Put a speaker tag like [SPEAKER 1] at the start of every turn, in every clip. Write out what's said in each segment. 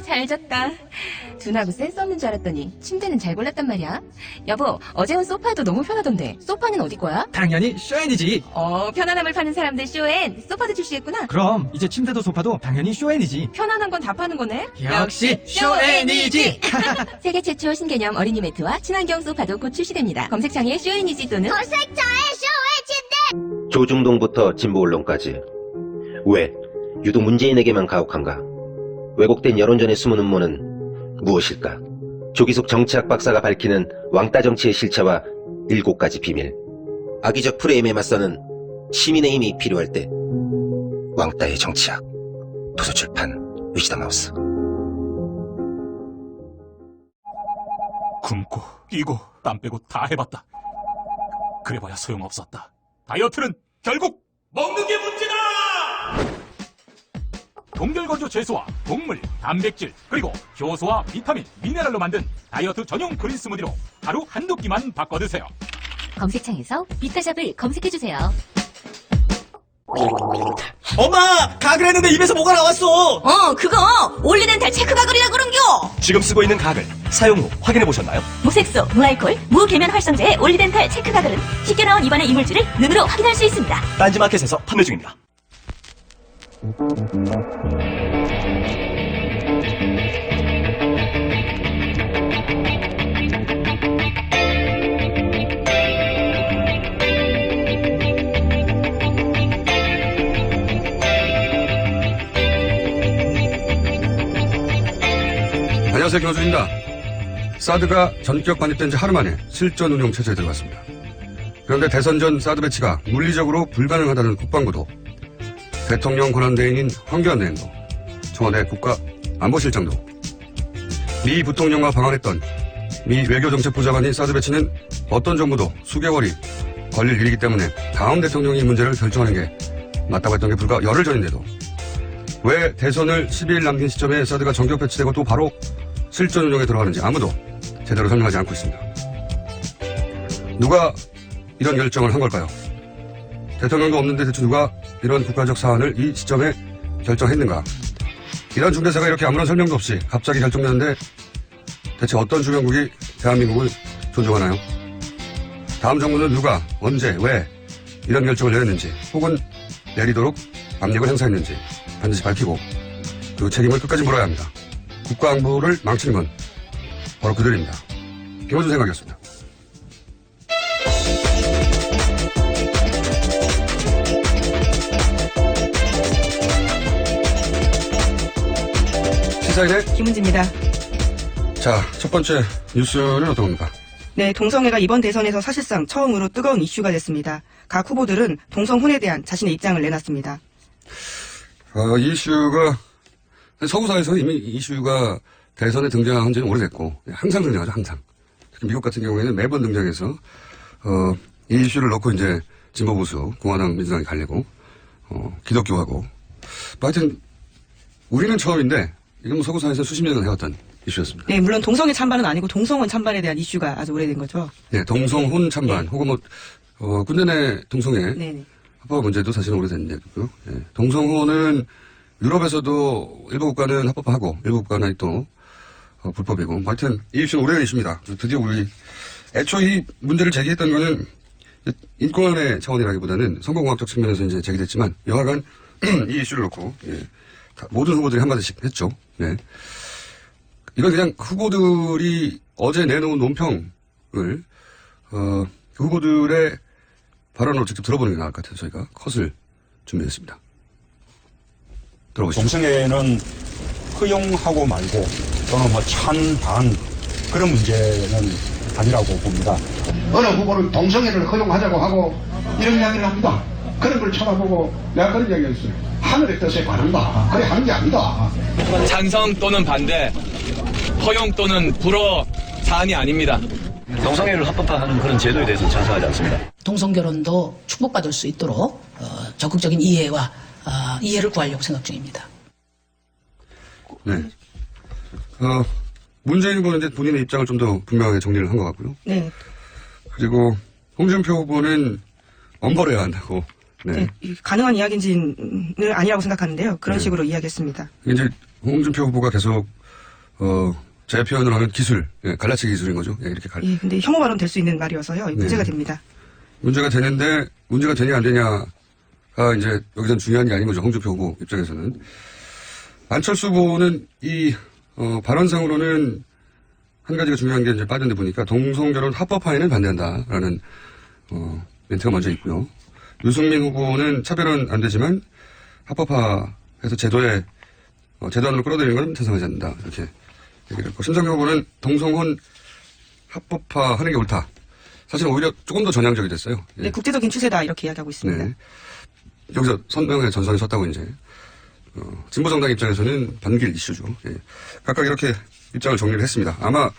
[SPEAKER 1] 잘 잤다. 둔하고 센스 없는 줄 알았더니 침대는 잘 골랐단 말이야. 여보, 어제 온 소파도 너무 편하던데 소파는 어디 거야?
[SPEAKER 2] 당연히 쇼앤이지.
[SPEAKER 1] 편안함을 파는 사람들 쇼엔 소파도 출시했구나.
[SPEAKER 2] 그럼 이제 침대도 소파도 당연히 쇼앤이지.
[SPEAKER 1] 편안한 건 다 파는 거네.
[SPEAKER 2] 역시 쇼앤이지.
[SPEAKER 1] 세계 최초 신개념 어린이 매트와 친환경 소파도 곧 출시됩니다. 검색창에 쇼앤이지 또는
[SPEAKER 3] 조중동부터 진보 언론까지 왜 유독 문재인에게만 가혹한가? 왜곡된 여론전의 숨은 음모는 무엇일까? 조기석 정치학 박사가 밝히는 왕따 정치의 실체와 7가지 비밀. 악의적 프레임에 맞서는 시민의 힘이 필요할 때 왕따의 정치학. 도서출판 위시다 마우스.
[SPEAKER 4] 굶고 뛰고 땀 빼고 다 해봤다. 그래봐야 소용없었다. 다이어트는 결국 먹는 게 문제다! 동결건조 채소와 곡물, 단백질, 그리고 효소와 비타민, 미네랄로 만든 다이어트 전용 그린 스무디로 하루 한두 끼만 바꿔 드세요.
[SPEAKER 1] 검색창에서 비타샵을 검색해주세요.
[SPEAKER 2] 엄마! 가글 했는데 입에서 뭐가 나왔어!
[SPEAKER 1] 그거 올리덴탈 체크가글이라 그런겨.
[SPEAKER 5] 지금 쓰고 있는 가글 사용 후 확인해 보셨나요?
[SPEAKER 1] 무색소, 무알콜, 무계면 활성제의 올리덴탈 체크가글은 쉽게 나온 입안의 이물질을 눈으로 확인할 수 있습니다.
[SPEAKER 5] 딴지마켓에서 판매 중입니다.
[SPEAKER 6] 안녕하세요, 김호준입니다. 사드가 전격 반입된 지 하루 만에 실전 운용 체제에 들어갔습니다. 그런데 대선 전 사드 배치가 물리적으로 불가능하다는 국방부도, 대통령 권한대행인 황교안 대행도, 청와대 국가안보실장도, 미 부통령과 방한했던 미 외교정책부장관인 사드 배치는 어떤 정부도 수개월이 걸릴 일이기 때문에 다음 대통령이 문제를 결정하는 게 맞다고 했던 게 불과 열흘 전인데도 왜 대선을 12일 남긴 시점에 사드가 전격 배치되고 또 바로 실전 운용에 들어가는지 아무도 제대로 설명하지 않고 있습니다. 누가 이런 결정을 한 걸까요? 대통령도 없는데 대체 누가 이런 국가적 사안을 이 시점에 결정했는가? 이런 중대사가 이렇게 아무런 설명도 없이 갑자기 결정되는데 대체 어떤 주변국이 대한민국을 존중하나요? 다음 정부는 누가, 언제, 왜 이런 결정을 내렸는지 혹은 내리도록 압력을 행사했는지 반드시 밝히고 그 책임을 끝까지 물어야 합니다. 국가안보를 망치는 건 바로 그들입니다. 김호준 생각이었습니다. 시사인의
[SPEAKER 7] 김은지입니다.
[SPEAKER 6] 자, 첫 번째 뉴스는 어떤 겁니까?
[SPEAKER 7] 네, 동성애가 이번 대선에서 사실상 처음으로 뜨거운 이슈가 됐습니다. 각 후보들은 동성혼에 대한 자신의 입장을 내놨습니다.
[SPEAKER 6] 이 이슈가 서구사에서 이미 이슈가 대선에 등장한 지는 오래됐고 항상 등장하죠. 항상. 특히 미국 같은 경우에는 매번 등장해서 이 이슈를 놓고 이제 진보 보수 공화당 민주당이 갈리고 기독교하고 하여튼 우리는 처음인데 이건 뭐 서구사에서 수십 년을 해왔던 이슈였습니다.
[SPEAKER 7] 네, 물론 동성애 찬반은 아니고 동성혼 찬반에 대한 이슈가 아주 오래된 거죠.
[SPEAKER 6] 네, 동성혼 찬반
[SPEAKER 7] 네.
[SPEAKER 6] 혹은 군대 내 동성애
[SPEAKER 7] 네네.
[SPEAKER 6] 합법 문제도 사실은 오래된 얘기고요. 네. 동성혼은 유럽에서도 일부 국가는 합법하고 일부 국가는 또 불법이고 하여튼 이 이슈는 오래된 이슈입니다. 드디어 우리 애초 이 문제를 제기했던 거는 인권의 차원이라기보다는 선거공학적 측면에서 이제 제기됐지만 여하간 이 이슈를 놓고 모든 후보들이 한마디씩 했죠. 네. 이건 그냥 후보들이 어제 내놓은 논평을 그 후보들의 발언으로 직접 들어보는 게 나을 것 같아서 저희가 컷을 준비했습니다. 들어보시죠.
[SPEAKER 8] 동성애는 허용하고 말고 또는 뭐 찬반 그런 문제는 아니라고 봅니다.
[SPEAKER 9] 어느 후보는 동성애를 허용하자고 하고 이런 이야기를 합니다. 그런 걸 쳐다보고 내가 그런 이야기 했어요. 하늘의 뜻에 관한다. 그래 하는 게 아니다.
[SPEAKER 10] 찬성 또는 반대, 허용 또는 불허 사안이 아닙니다.
[SPEAKER 5] 동성애를 합법화하는 그런 제도에 대해서 찬성하지 않습니다.
[SPEAKER 11] 동성결혼도 축복받을 수 있도록 적극적인 이해와 이해를 구하려고 생각 중입니다.
[SPEAKER 6] 네. 문재인 후보는 이제 본인의 입장을 좀 더 분명하게 정리를 한 것 같고요.
[SPEAKER 7] 네.
[SPEAKER 6] 그리고 홍준표 후보는 엄벌해야 한다고. 네.
[SPEAKER 7] 네, 가능한 이야기는 아니라고 생각하는데요. 그런
[SPEAKER 6] 네.
[SPEAKER 7] 식으로 이야기했습니다.
[SPEAKER 6] 이제 홍준표 후보가 계속 제 표현을 하면 기술, 예, 갈라치기 기술인 거죠. 예, 이렇게
[SPEAKER 7] 예, 근데 혐오 발언 될 수 있는 말이어서요. 문제가 됩니다.
[SPEAKER 6] 문제가 되는데 문제가 되냐 안 되냐가 이제 여기선 중요한 게 아닌 거죠. 홍준표 후보 입장에서는. 안철수 후보는 이 발언상으로는 한 가지가 중요한 게 이제 빠졌는데 보니까 동성결혼 합법화에는 반대한다라는 멘트가 먼저 있고요. 유승민 후보는 차별은 안 되지만 합법화해서 제도안으로 끌어들이는 건 찬성하지 않는다 이렇게 얘기를 했고, 심상정 후보는 동성혼 합법화하는 게 옳다. 사실은 오히려 조금 더 전향적이 됐어요. 예.
[SPEAKER 7] 네, 국제적인 추세다 이렇게 이야기하고 있습니다.
[SPEAKER 6] 네. 여기서 선명하게 전선에 섰다고 이제 진보 정당 입장에서는 반길 이슈죠. 예. 각각 이렇게 입장을 정리를 했습니다. 아마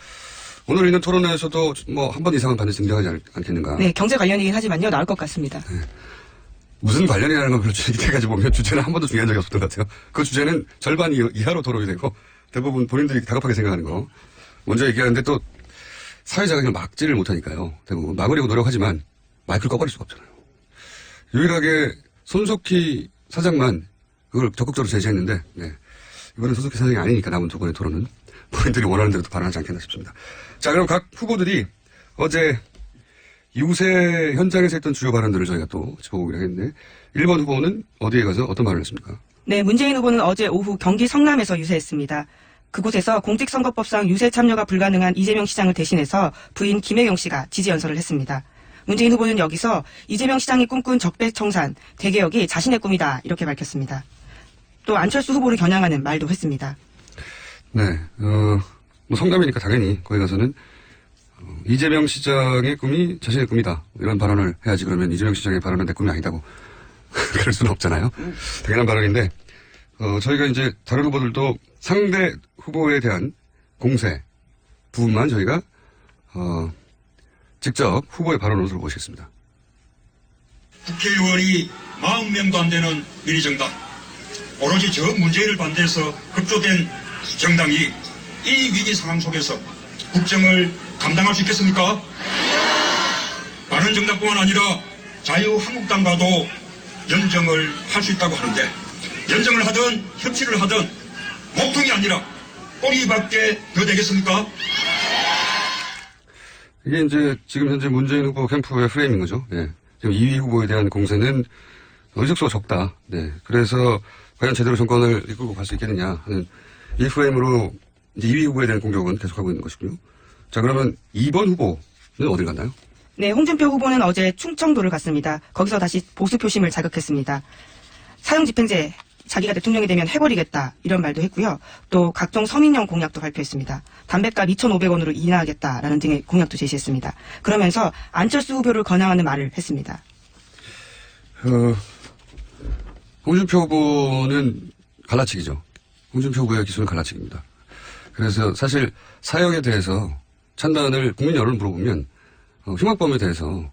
[SPEAKER 6] 오늘 있는 토론회에서도 뭐 한 번 이상은 반드시 등장하지 않겠는가.
[SPEAKER 7] 네, 경제 관련이긴 하지만요, 나올 것 같습니다.
[SPEAKER 6] 네. 무슨 관련이라는 건 별로 이때까지 보면 주제는 한 번도 중요한 적이 없었던 것 같아요. 그 주제는 절반 이하로 토론이 되고 대부분 본인들이 다급하게 생각하는 거 먼저 얘기하는데 또 사회자가 그냥 막지를 못하니까요. 대부분 막으려고 노력하지만 마이크를 꺼버릴 수가 없잖아요. 유일하게 손석희 사장만 그걸 적극적으로 제시했는데, 네. 이번엔 손석희 사장이 아니니까 남은 두 번의 토론은 본인들이 원하는 대로 발언하지 않겠나 싶습니다. 자, 그럼 각 후보들이 어제 유세 현장에서 했던 주요 발언들을 저희가 또 짚어보기로 했는데, 1번 후보는 어디에 가서 어떤 발언을 했습니까?
[SPEAKER 7] 네, 문재인 후보는 어제 오후 경기 성남에서 유세했습니다. 그곳에서 공직선거법상 유세 참여가 불가능한 이재명 시장을 대신해서 부인 김혜경 씨가 지지 연설을 했습니다. 문재인 후보는 여기서 이재명 시장이 꿈꾼 적폐청산, 대개혁이 자신의 꿈이다 이렇게 밝혔습니다. 또 안철수 후보를 겨냥하는 말도 했습니다.
[SPEAKER 6] 네, 뭐 성남이니까 당연히 거기 가서는 이재명 시장의 꿈이 자신의 꿈이다 이런 발언을 해야지. 그러면 이재명 시장의 발언은 내 꿈이 아니다고 그럴 수는 없잖아요. 당연한 발언인데 저희가 이제 다른 후보들도 상대 후보에 대한 공세 부분만 저희가 직접 후보의 발언으로 들어보시겠습니다.
[SPEAKER 8] 국회의원이 40명도 안 되는 미래정당, 오로지 저 문재인을 반대해서 급조된 정당이 이 위기 상황 속에서 국정을 감당할 수 있겠습니까? 바른정당뿐만 아니라 자유한국당과도 연정을 할 수 있다고 하는데, 연정을 하든 협치를 하든 목통이 아니라 꼬리밖에 더 되겠습니까?
[SPEAKER 6] 이게 이제 지금 현재 문재인 후보 캠프의 프레임인 거죠. 예. 지금 2위 후보에 대한 공세는 의석수가 적다. 네. 그래서 과연 제대로 정권을 이끌고 갈 수 있겠느냐 하는 이 프레임으로 이제 2위 후보에 대한 공격은 계속하고 있는 것이고요. 자, 그러면 2번 후보는 어딜 갔나요?
[SPEAKER 7] 네, 홍준표 후보는 어제 충청도를 갔습니다. 거기서 다시 보수 표심을 자극했습니다. 사형집행제 자기가 대통령이 되면 해버리겠다 이런 말도 했고요. 또 각종 서민형 공약도 발표했습니다. 담뱃값 2,500원으로 인하하겠다라는 등의 공약도 제시했습니다. 그러면서 안철수 후보를 겨냥하는 말을 했습니다.
[SPEAKER 6] 홍준표 후보는 갈라치기죠. 홍준표 후보의 기술은 갈라치기입니다. 그래서 사실 사형에 대해서 찬반을 국민 여론을 물어보면 흉악범에 대해서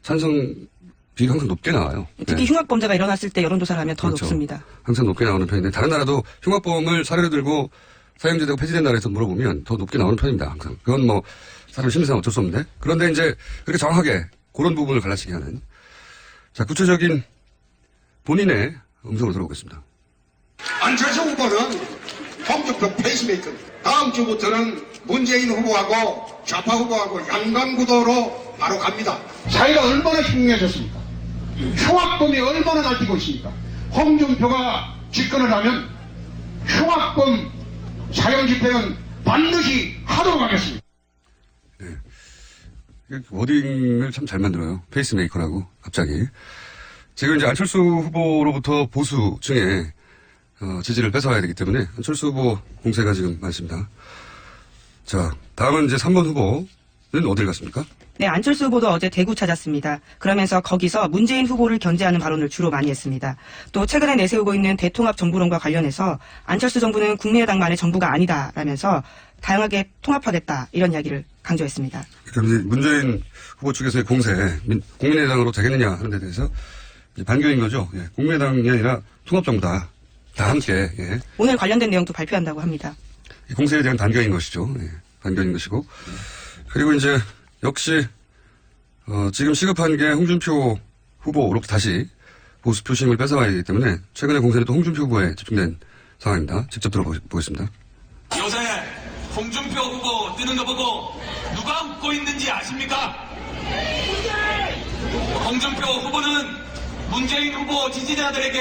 [SPEAKER 6] 찬성 비율이 항상 높게 나와요.
[SPEAKER 7] 특히
[SPEAKER 6] 네.
[SPEAKER 7] 흉악범죄가 일어났을 때 여론조사를 하면 더
[SPEAKER 6] 그렇죠.
[SPEAKER 7] 높습니다.
[SPEAKER 6] 항상 높게 나오는 편인데 다른 나라도 흉악범을 사례로 들고 사형제도가 폐지된 나라에서 물어보면 더 높게 나오는 편입니다. 항상. 그건 뭐 사람 심리상 어쩔 수 없는데, 그런데 이제 그렇게 정확하게 그런 부분을 갈라치게 하는, 자, 구체적인 본인의 음성을 들어보겠습니다.
[SPEAKER 9] 안철수 후보는 홍준표 페이스메이커. 다음 주부터는 문재인 후보하고 좌파 후보하고 양강구도로 바로 갑니다. 사회가 얼마나 흉흉해졌습니까? 흉악범이 얼마나 날뛰고 있습니까? 홍준표가 집권을 하면 흉악범 사형 집행은 반드시 하도록 하겠습니다.
[SPEAKER 6] 네. 워딩을 참 잘 만들어요. 페이스메이커라고 갑자기. 지금 이제 안철수 후보로부터 보수층에 지지를 뺏어와야 되기 때문에 안철수 후보 공세가 지금 많습니다. 자, 다음은 이제 3번 후보는 어딜 갔습니까?
[SPEAKER 7] 네, 안철수 후보도 어제 대구 찾았습니다. 그러면서 거기서 문재인 후보를 견제하는 발언을 주로 많이 했습니다. 또 최근에 내세우고 있는 대통합 정부론과 관련해서 안철수 정부는 국민의당만의 정부가 아니다라면서 다양하게 통합하겠다 이런 이야기를 강조했습니다.
[SPEAKER 6] 그럼 이제 문재인 후보 측에서의 공세, 국민의당으로 되겠느냐 하는 데 대해서 반격인 거죠. 예, 국민의당이 아니라 통합정부다. 다 함께. 예.
[SPEAKER 7] 오늘 관련된 내용도 발표한다고 합니다.
[SPEAKER 6] 이 공세에 대한 반격인 것이죠. 예, 반격인 것이고. 그리고 이제 역시 지금 시급한 게 홍준표 후보로부터 다시 보수 표심을 뺏어와야 되기 때문에 최근의 공세는 또 홍준표 후보에 집중된 상황입니다. 직접 들어보겠습니다.
[SPEAKER 4] 요새 홍준표 후보 뜨는 거 보고 누가 웃고 있는지 아십니까? 홍준표 후보는 문재인 후보 지지자들에게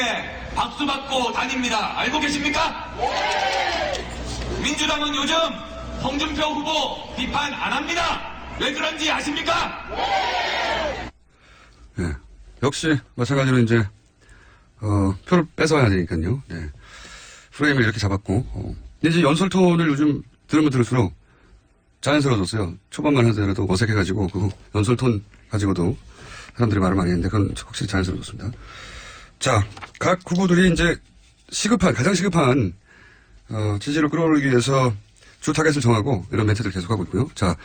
[SPEAKER 4] 박수 받고 다닙니다. 알고 계십니까? 민주당은 요즘 홍준표 후보 비판 안 합니다. 왜 그런지 아십니까?
[SPEAKER 6] 네. 역시 마찬가지로 이제 표를 뺏어야 되니까요. 네. 프레임을 이렇게 잡았고 근데 이제 연설 톤을 요즘 들으면 들을수록 자연스러워졌어요. 초반만 하더라도 어색해가지고 그 연설 톤 가지고도 사람들이 말을 많이 했는데 그건 확실히 자연스러워졌습니다. 자, 각 후보들이 이제 가장 시급한 지지를 끌어올리기 위해서 주 타겟을 정하고 이런 멘트들 계속하고 있고요. 자,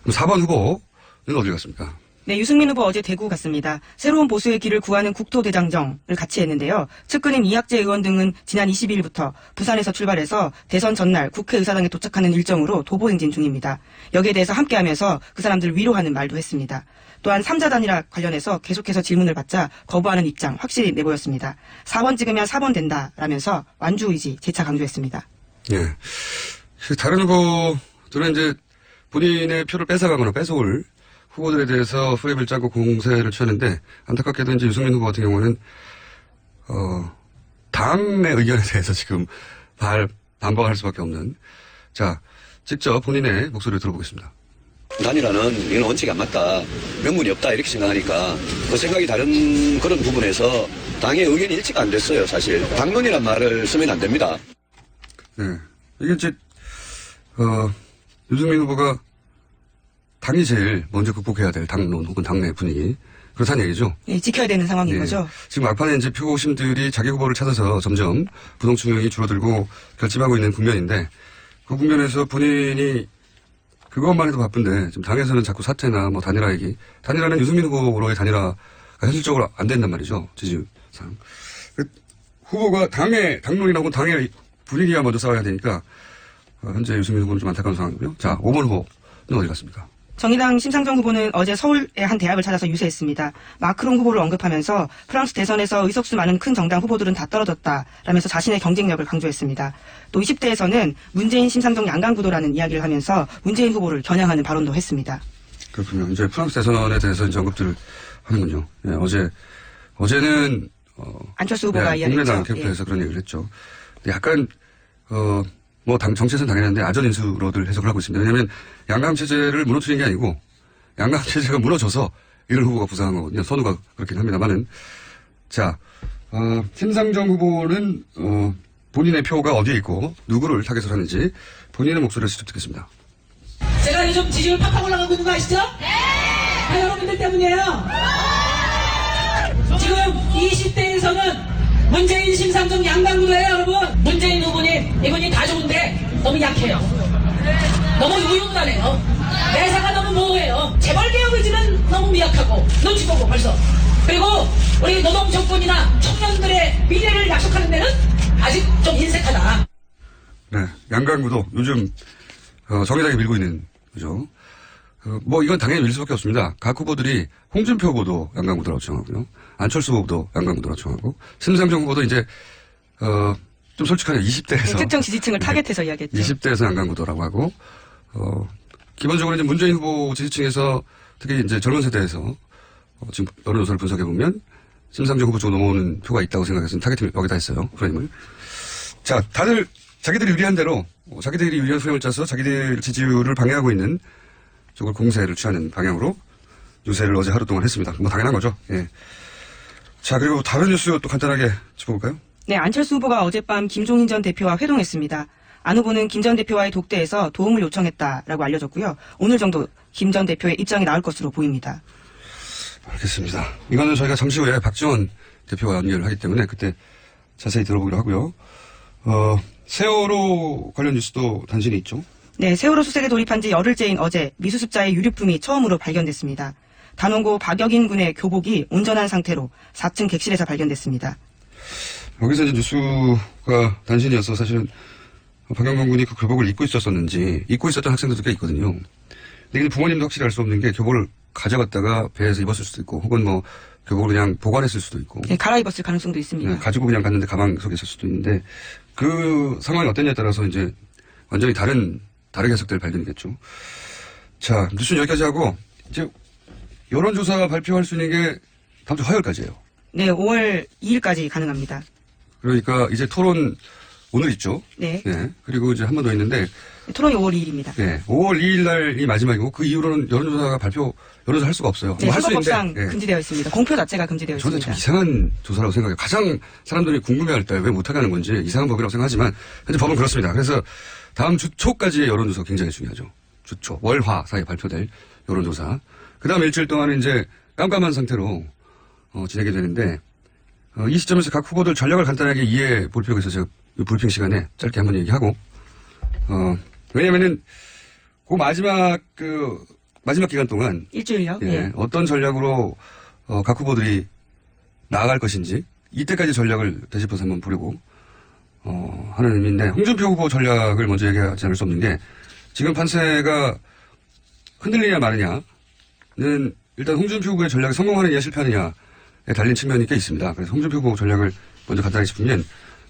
[SPEAKER 6] 그럼 4번 후보는 어디 갔습니까?
[SPEAKER 7] 네, 유승민 후보 어제 대구 갔습니다. 새로운 보수의 길을 구하는 국토대장정을 같이 했는데요. 측근인 이학재 의원 등은 지난 22일부터 부산에서 출발해서 대선 전날 국회의사당에 도착하는 일정으로 도보행진 중입니다. 여기에 대해서 함께하면서 그 사람들을 위로하는 말도 했습니다. 또한 3자 단일화 관련해서 계속해서 질문을 받자 거부하는 입장 확실히 내보였습니다. 4번 찍으면 4번 된다라면서 완주 의지 재차 강조했습니다.
[SPEAKER 6] 예. 다른 후보들은 이제 본인의 표를 뺏어가거나 뺏어올 후보들에 대해서 프레임을 짜고 공세를 취하는데 안타깝게도 이제 유승민 후보 같은 경우는 당내 의견에 대해서 지금 반박할 수밖에 없는. 자, 직접 본인의 목소리를 들어보겠습니다.
[SPEAKER 5] 단일화는 이건 원칙이 안 맞다. 명분이 없다. 이렇게 생각하니까 그 생각이 다른 그런 부분에서 당의 의견이 일치가 안 됐어요. 사실. 당론이란 말을 쓰면 안 됩니다.
[SPEAKER 6] 네. 이게 이제 유승민 후보가 당이 제일 먼저 극복해야 될 당론 혹은 당내 분위기. 그렇다는 얘기죠.
[SPEAKER 7] 네, 지켜야 되는 상황인
[SPEAKER 6] 네.
[SPEAKER 7] 거죠.
[SPEAKER 6] 지금 막판에 이제 표심들이 자기 후보를 찾아서 점점 부동층이 줄어들고 결집하고 있는 국면인데 그 국면에서 본인이 그것만 해도 바쁜데 지금 당에서는 자꾸 사퇴나 뭐 단일화 얘기. 단일화는 유승민 후보로의 단일화가 현실적으로 안 된단 말이죠. 지지상. 후보가 당론이라고 당의 분위기가 먼저 싸워야 되니까 현재 유승민 후보는 좀 안타까운 상황이고요. 자, 5번 후보는 어디 갔습니까?
[SPEAKER 7] 정의당 심상정 후보는 어제 서울의 한 대학을 찾아서 유세했습니다. 마크롱 후보를 언급하면서 프랑스 대선에서 의석수 많은 큰 정당 후보들은 다 떨어졌다라면서 자신의 경쟁력을 강조했습니다. 또 20대에서는 문재인 심상정 양강구도라는 이야기를 하면서 문재인 후보를 겨냥하는 발언도 했습니다.
[SPEAKER 6] 그렇군요. 이제 프랑스 대선에 대해서 이제 언급들 하는군요. 예, 어제는
[SPEAKER 7] 안철수 후보가 이야기했죠.
[SPEAKER 6] 국민의당 캠프에서 그런 얘기를 했죠. 약간 뭐 정체는 당연한데 아전인수로들 해석을 하고 있습니다. 왜냐하면 양강 체제를 무너뜨린 게 아니고 양강 체제가 무너져서 이런 후보가 부상한 거거든요. 선우가 그렇긴 합니다만은. 자, 심상정 후보는 본인의 표가 어디에 있고 누구를 타겟으로 하는지 본인의 목소리를 직접 듣겠습니다.
[SPEAKER 11] 제가 요즘 지지율 팍팍 올라가고 있는 거 아시죠? 네! 다 여러분들 때문이에요. 지금 20대에서는 문재인 심상정 양강구도예요, 여러분. 문재인 후보님, 이분이 다 좋은데 너무 약해요. 너무 유용하네요. 대사가 너무 모호해요. 재벌 개혁 의지는 너무 미약하고 눈치 보고 벌써. 그리고 우리 노동 정권이나 청년들의 미래를 약속하는 데는 아직 좀 인색하다.
[SPEAKER 6] 네, 양강구도 요즘 정의당이 밀고 있는 거죠. 뭐 이건 당연히 밀 수밖에 없습니다. 각 후보들이 홍준표 후보도 양강구도라고 정하고요. 안철수 후보도 양강구도라고 정하고 심상정 후보도 이제 좀 솔직하게 20대에서
[SPEAKER 7] 네, 특정 지지층을 타겟해서 이야기했죠.
[SPEAKER 6] 20대에서 양강구도라고 하고 기본적으로 이제 문재인 후보 지지층에서 특히 이제 젊은 세대에서 지금 여론조사를 분석해 보면 심상정 후보 쪽으로 넘어오는 표가 있다고 생각해서 타겟을 여기다 했어요. 프레임을. 자, 다들 자기들이 유리한 대로 자기들이 유리한 프레임을 짜서 자기들 지지율을 방해하고 있는 쪽을 공세를 취하는 방향으로 유세를 어제 하루 동안 했습니다. 뭐 당연한 거죠. 예. 자, 그리고 다른 뉴스 또 간단하게 짚어볼까요?
[SPEAKER 7] 네, 안철수 후보가 어젯밤 김종인 전 대표와 회동했습니다. 안 후보는 김 전 대표와의 독대에서 도움을 요청했다라고 알려졌고요. 오늘 정도 김 전 대표의 입장이 나올 것으로 보입니다.
[SPEAKER 6] 알겠습니다. 이거는 저희가 잠시 후에 박지원 대표와 연결을 하기 때문에 그때 자세히 들어보기로 하고요. 세월호 관련 뉴스도 단신이 있죠.
[SPEAKER 7] 네, 세월호 수색에 돌입한 지 열흘째인 어제 미수습자의 유류품이 처음으로 발견됐습니다. 단원고 박여긴 군의 교복이 온전한 상태로 4층 객실에서 발견됐습니다.
[SPEAKER 6] 여기서 이제 뉴스가 단신이어서 사실은 박영건 군이 그 교복을 입고 있었었는지 입고 있었던 학생들도 꽤 있거든요. 근데 부모님도 확실히 알 수 없는 게 교복을 가져갔다가 배에서 입었을 수도 있고 혹은 뭐 교복을 그냥 보관했을 수도 있고.
[SPEAKER 7] 네, 갈아입었을 가능성도 있습니다.
[SPEAKER 6] 네, 가지고 그냥 갔는데 가방 속에 있을 수도 있는데 그 상황이 어땠냐에 따라서 이제 완전히 다르게 해석될 발견이겠죠. 자, 뉴스는 여기까지 하고, 이제, 여론조사 발표할 수 있는 게 다음 주 화요일까지예요.
[SPEAKER 7] 네, 5월 2일까지 가능합니다.
[SPEAKER 6] 그러니까 이제 토론 오늘 있죠.
[SPEAKER 7] 네.
[SPEAKER 6] 네. 그리고 이제 한 번 더 있는데.
[SPEAKER 7] 토론이 5월 2일입니다.
[SPEAKER 6] 네. 5월 2일 날이 마지막이고 그 이후로는 여론조사 할 수가 없어요.
[SPEAKER 7] 네,
[SPEAKER 6] 뭐 할 수
[SPEAKER 7] 선거법상
[SPEAKER 6] 있는데. 네.
[SPEAKER 7] 금지되어 있습니다. 공표 자체가 금지되어
[SPEAKER 6] 저는
[SPEAKER 7] 있습니다.
[SPEAKER 6] 참 이상한 조사라고 생각해요. 가장 사람들이 궁금해할 때 왜 못하게 하는 건지 이상한 법이라고 생각하지만 현재 법은 그렇습니다. 그래서 다음 주 초까지의 여론조사 굉장히 중요하죠. 주초, 월화 사이에 발표될 여론조사. 그 다음 일주일 동안은 이제 깜깜한 상태로 지내게 되는데 이 시점에서 각 후보들 전략을 간단하게 이해해 볼 필요가 있어서 이 브리핑 시간에 짧게 한번 얘기하고 왜냐면은 그 마지막 기간 동안
[SPEAKER 7] 일주일요?
[SPEAKER 6] 예,
[SPEAKER 7] 네.
[SPEAKER 6] 어떤 전략으로 각 후보들이 나아갈 것인지 이때까지 전략을 되짚어서 한번 보려고 하는 의미인데 홍준표 후보 전략을 먼저 얘기하지 않을 수 없는 게 지금 판세가 흔들리냐 마느냐는 일단 홍준표 후보의 전략이 성공하느냐 실패하느냐에 달린 측면이 꽤 있습니다. 그래서 홍준표 후보 전략을 먼저 간단히 짚으면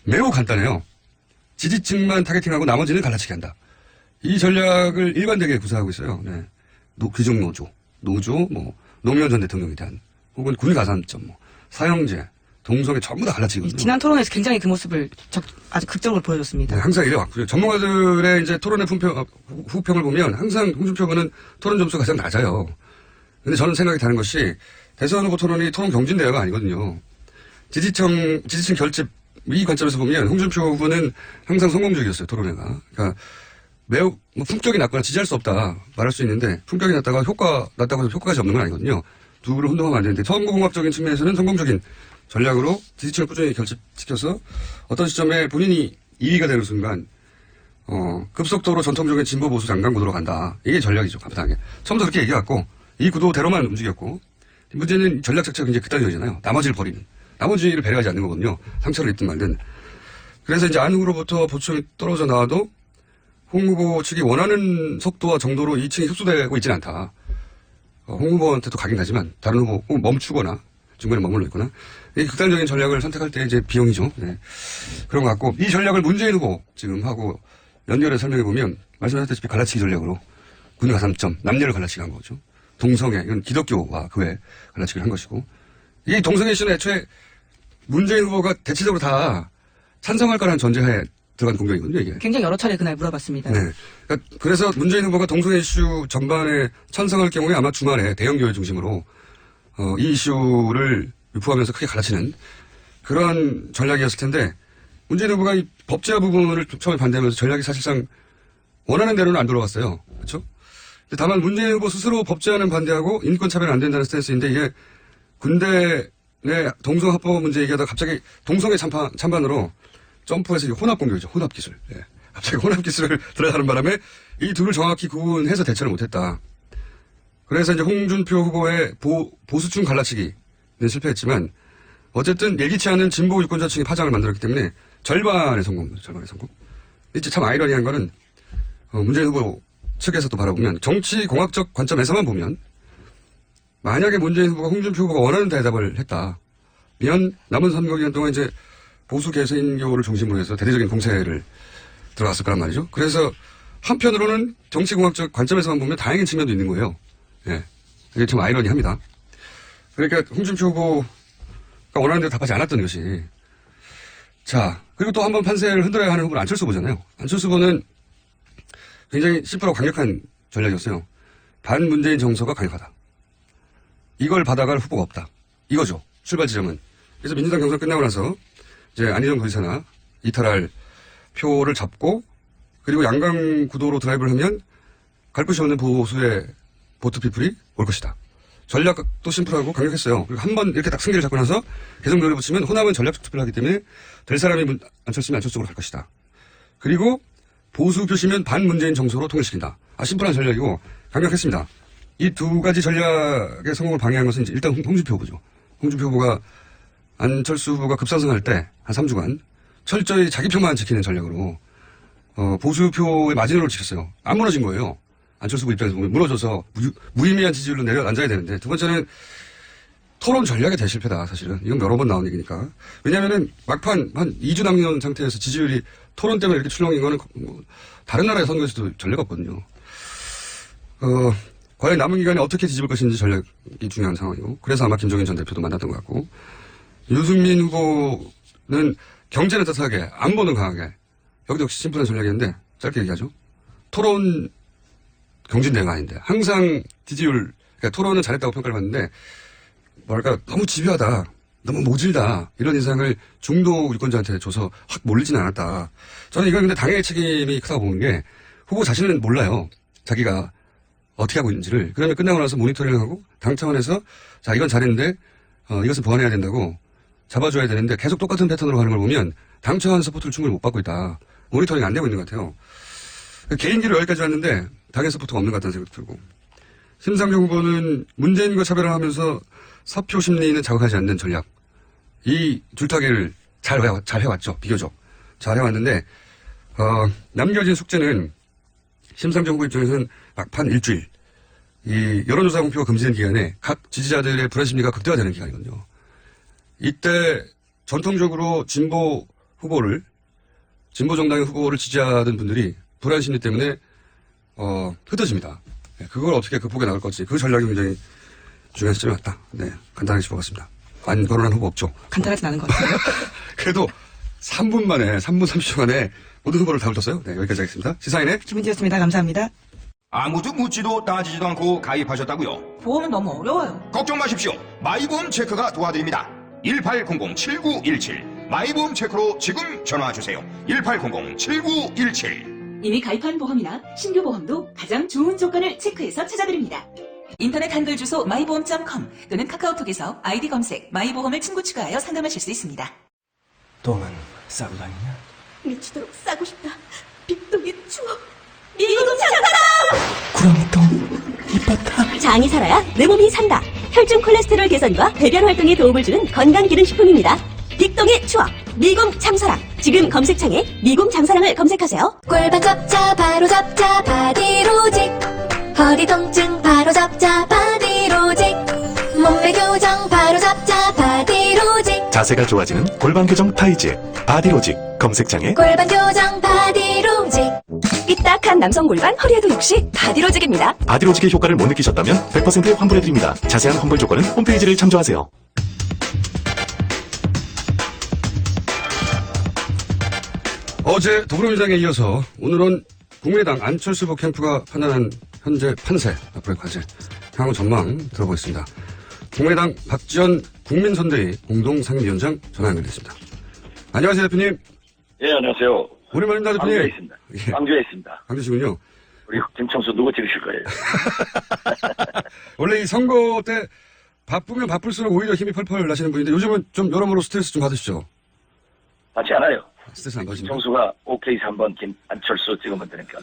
[SPEAKER 6] 매우 간단해요. 지지층만 타겟팅하고 나머지는 갈라치기 한다. 이 전략을 일관되게 구사하고 있어요. 네. 귀족노조, 노무현 전 대통령에 대한 혹은 군 가산점, 사형제, 동성애 전부 다 갈라치거든요.
[SPEAKER 7] 지난 토론에서 굉장히 그 모습을 아주 극적으로 보여줬습니다.
[SPEAKER 6] 네, 항상 이래 왔고요. 전문가들의 이제 토론의 후평을 보면 항상 홍준표 후보는 토론 점수가 가장 낮아요. 근데 저는 생각이 다른 것이 대선 후보 토론이 토론 경진대회가 아니거든요. 지지층 결집 이 관점에서 보면 홍준표 후보는 항상 성공적이었어요. 토론회가. 그러니까 매우 품격이 낮거나 지지할 수 없다 말할 수 있는데 품격이 낮다고 해서 효과까지 없는 건 아니거든요. 두부를 혼동하면 안 되는데 선거공학적인 측면에서는 성공적인 전략으로 지지층을 꾸준히 결집시켜서 어떤 시점에 본인이 2위가 되는 순간 급속도로 전통적인 진보 보수 장강 구도로 간다. 이게 전략이죠. 간단하게. 처음부터 그렇게 얘기해왔고 이 구도대로만 움직였고 문제는 전략 자체가 굉장히 극단적이잖아요. 나머지를 버리는. 나머지를 배려하지 않는 거거든요. 상처를 입든 말든. 그래서 이제 안으로부터 보충이 떨어져 나와도 홍 후보 측이 원하는 속도와 정도로 2층이 흡수되고 있지는 않다. 홍 후보한테도 가긴 가지만 다른 후보 꼭 멈추거나 중간에 머물러 있거나 이 극단적인 전략을 선택할 때 이제 비용이죠. 네. 그런 것 같고 이 전략을 문재인 후보 지금 하고 연결해 설명해 보면 말씀하셨다시피 갈라치기 전략으로 군 가산점 남녀를 갈라치기 한 거죠. 동성애 이건 기독교와 그 외 갈라치기를 한 것이고 이 동성애 이슈는 애초에 문재인 후보가 대체적으로 다 찬성할 거라는 전제하에 들어간 공격이거든요, 이게.
[SPEAKER 7] 굉장히 여러 차례 그날 물어봤습니다.
[SPEAKER 6] 네. 그러니까 그래서 문재인 후보가 동성애 이슈 전반에 찬성할 경우에 아마 주말에 대형교회 중심으로 이 이슈를 유포하면서 크게 갈라치는 그런 전략이었을 텐데 문재인 후보가 이 법제화 부분을 처음에 반대하면서 전략이 사실상 원하는 대로는 안 돌아갔어요. 그렇죠? 다만 문재인 후보 스스로 법제화는 반대하고 인권 차별은 안 된다는 스탠스인데 이게 군대 내 동성합법 문제 얘기하다가 갑자기 동성애 찬반으로 점프해서 혼합 공격이죠. 혼합 기술. 예. 갑자기 혼합 기술을 들어가는 바람에 이 둘을 정확히 구분해서 대처를 못했다. 그래서 이제 홍준표 후보의 보수층 갈라치기는 실패했지만 어쨌든 예기치 않은 진보 유권자층이 파장을 만들었기 때문에 절반의 성공. 이제 참 아이러니한 거는 문재인 후보 측에서 또 바라보면 정치 공학적 관점에서만 보면 만약에 문재인 후보가 홍준표 후보가 원하는 대답을 했다면 남은 선거 기간 동안 이제 보수 개신교를 중심으로 해서 대대적인 공세를 들어갔을 거란 말이죠. 그래서 한편으로는 정치공학적 관점에서만 보면 다행인 측면도 있는 거예요. 예. 이게 좀 아이러니합니다. 그러니까 홍준표 후보가 원하는 대로 답하지 않았던 것이. 자, 그리고 또 한 번 판세를 흔들어야 하는 후보는 안철수 후보잖아요. 안철수 후보는 굉장히 심플하고 강력한 전략이었어요. 반문재인 정서가 강력하다. 이걸 받아갈 후보가 없다. 이거죠. 출발 지점은. 그래서 민주당 경선 끝나고 나서 이제 안희정 도지사나 이탈할 표를 잡고 그리고 양강 구도로 드라이브를 하면 갈 곳이 없는 보수의 보트피플이 올 것이다. 전략도 심플하고 강력했어요. 그리고 한 번 이렇게 딱 승기를 잡고 나서 계속 밀어붙이면 호남은 전략적 투표를 하기 때문에 될 사람이 안철수면 안철수로 갈 것이다. 그리고 보수 표시면 반문재인 정서로 통일시킨다. 심플한 전략이고 강력했습니다. 이 두 가지 전략의 성공을 방해한 것은 이제 일단 홍준표 후보죠. 홍준표 후보가 안철수 후보가 급상승할 때 한 3주간 철저히 자기 표만 지키는 전략으로 보수표의 마지노를 지켰어요. 안 무너진 거예요. 안철수 후보 입장에서 보면 무너져서 무의미한 지지율로 내려앉아야 되는데 두 번째는 토론 전략의 대실패다, 사실은. 이건 여러 번 나온 얘기니까. 왜냐면은 막판 한 2주 남겨놓은 상태에서 지지율이 토론 때문에 이렇게 출렁인 거는 뭐 다른 나라의 선거에서도 전례가 없거든요. 과연 남은 기간에 어떻게 뒤집을 것인지 전략이 중요한 상황이고, 그래서 아마 김종인 전 대표도 만났던 것 같고, 유승민 후보는 경제는 따뜻하게, 안보는 강하게, 여기도 역시 심플한 전략이었는데, 짧게 얘기하죠. 토론 경진대회가 아닌데, 항상 지지율, 그러니까 토론은 잘했다고 평가를 받는데, 뭐랄까, 너무 집요하다, 너무 모질다, 이런 인상을 중도 유권자한테 줘서 확 몰리지는 않았다. 저는 이건 근데 당의 책임이 크다고 보는 게, 후보 자신은 몰라요. 자기가 어떻게 하고 있는지를. 그다음에 끝나고 나서 모니터링하고 당 차원에서 자 이건 잘했는데 이것은 보완해야 된다고 잡아줘야 되는데 계속 똑같은 패턴으로 가는 걸 보면 당 차원 서포트를 충분히 못 받고 있다. 모니터링이 안 되고 있는 것 같아요. 개인기로 여기까지 왔는데 당의 서포트가 없는 것 같다는 생각이 들고. 심상정 후보는 문재인과 차별을 하면서 사표 심리는 자극하지 않는 전략. 이 줄타기를 잘 해왔죠. 비교적. 잘 해왔는데 남겨진 숙제는 심상정 후보 입장에서는 막판 일주일, 이 여론조사 공표가 금지된 기간에 각 지지자들의 불안 심리가 극대화되는 기간이거든요. 이때 전통적으로 진보 정당의 후보를 지지하던 분들이 불안 심리 때문에 흩어집니다. 네, 그걸 어떻게 극복해 나갈 건지 그 전략이 굉장히 중요한 시점이 왔다. 네, 간단하게 짚어봤습니다. 안 거론한 후보 없죠?
[SPEAKER 7] 간단하진 않은 것 같아요.
[SPEAKER 6] 그래도 3분 30초 만에 모든 후보를 다 훑었어요. 네, 여기까지 하겠습니다. 시사인의
[SPEAKER 7] 김은지였습니다. 감사합니다.
[SPEAKER 12] 아무도 묻지도 따지지도 않고 가입하셨다고요?
[SPEAKER 7] 보험은 너무 어려워요.
[SPEAKER 12] 걱정 마십시오. 마이보험 체크가 도와드립니다. 1800-7917 마이보험 체크로 지금 전화주세요. 1800-7917
[SPEAKER 13] 이미 가입한 보험이나 신규 보험도 가장 좋은 조건을 체크해서 찾아드립니다. 인터넷 한글 주소 마이보험.com 또는 카카오톡에서 아이디 검색 마이보험을 친구 추가하여 상담하실 수 있습니다.
[SPEAKER 2] 똥은 싸고 다니냐?
[SPEAKER 13] 미치도록 싸고 싶다. 빅동의 추억. 미국 장사랑!
[SPEAKER 2] 구렁이똥, 이뻤다.
[SPEAKER 13] 장이 살아야 내 몸이 산다. 혈중 콜레스테롤 개선과 배변 활동에 도움을 주는 건강기능식품입니다. 빅동의 추억, 미궁 장사랑. 지금 검색창에 미궁 장사랑을 검색하세요. 골반 잡자, 바로 잡자, 바디로직. 허리 통증, 바로 잡자, 바디로직. 몸매 교정, 바로 잡자, 바디로직.
[SPEAKER 14] 자세가 좋아지는 골반 교정 타이즈, 바디로직. 검색창에
[SPEAKER 13] 골반 교정, 바디로직. 삐딱한 남성 골반, 허리에도 역시 바디로직입니다.
[SPEAKER 14] 바디로직의 효과를 못 느끼셨다면 100% 환불해드립니다. 자세한 환불 조건은 홈페이지를 참조하세요.
[SPEAKER 6] 어제 더불어민주당에 이어서 오늘은 국민의당 안철수 후보 캠프가 판단한 현재 판세, 앞으로의 과제, 향후 전망 들어보겠습니다. 국민의당 박지원 국민선대위 공동상임위원장 전화 연결됐습니다. 안녕하세요, 대표님.
[SPEAKER 15] 예, 안녕하세요.
[SPEAKER 6] 오랜만입니다, 대표님.
[SPEAKER 15] 광주에 있습니다.
[SPEAKER 6] 예.
[SPEAKER 15] 광주에 있습니다.
[SPEAKER 6] 광주시군요.
[SPEAKER 15] 우리 김청수 누구 찍으실 거예요?
[SPEAKER 6] 원래 이 선거 때 바쁘면 바쁠수록 오히려 힘이 펄펄 나시는 분인데 요즘은 좀 여러모로 스트레스 좀 받으시죠?
[SPEAKER 15] 받지 않아요.
[SPEAKER 6] 스트레스 안 받으십니까?
[SPEAKER 15] 김청수가 OK 3번 안철수 찍으면 되니까.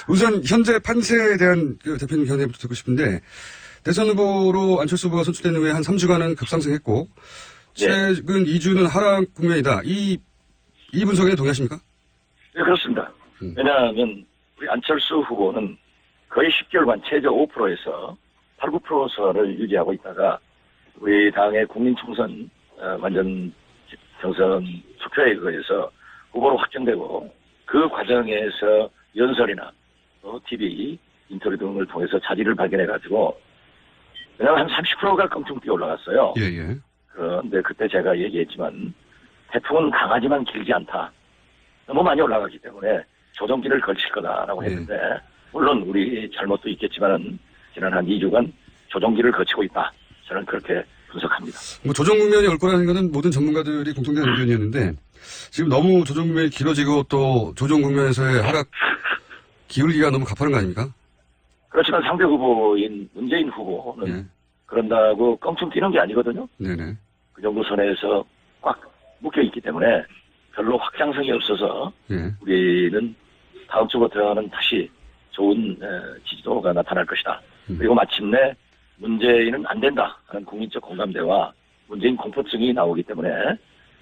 [SPEAKER 6] 우선 현재 판세에 대한 그 대표님 견해부터 듣고 싶은데 대선 후보로 안철수 후보가 선출된 후에 한 3주간은 급상승했고 최근 2주는 하락 국면이다. 이 분석에 동의하십니까?
[SPEAKER 15] 네, 그렇습니다. 왜냐하면 우리 안철수 후보는 거의 10개월간 최저 5%에서 8, 9% 선을 유지하고 있다가 우리 당의 국민총선 완전 경선 투표에 의해서 후보로 확정되고 그 과정에서 연설이나 TV 인터뷰 등을 통해서 자질을 발견해가지고 왜냐하면 한 30%가 껑충 뛰어 올라갔어요.
[SPEAKER 6] 예.
[SPEAKER 15] 그런데 그때 제가 얘기했지만 태풍은 강하지만 길지 않다. 너무 많이 올라가기 때문에 조정기를 걸칠 거다라고 했는데 물론 우리 잘못도 있겠지만은 지난 한 2주간 조정기를 거치고 있다. 저는 그렇게 분석합니다.
[SPEAKER 6] 뭐 조정 국면이 올 거라는 것은 모든 전문가들이 공통된 의견이었는데 지금 너무 조정 국면이 길어지고 또 조정 국면에서의 하락 기울기가 너무 가파른 거 아닙니까?
[SPEAKER 15] 그렇지만 상대 후보인 문재인 후보는 그런다고 껑충 뛰는 게 아니거든요.
[SPEAKER 6] 네네.
[SPEAKER 15] 그 정도 선에서 꽉 묶여 있기 때문에 별로 확장성이 없어서 우리는 다음 주부터는 다시 좋은 지지도가 나타날 것이다. 그리고 마침내 문재인은 안 된다 하는 국민적 공감대와 문재인 공포증이 나오기 때문에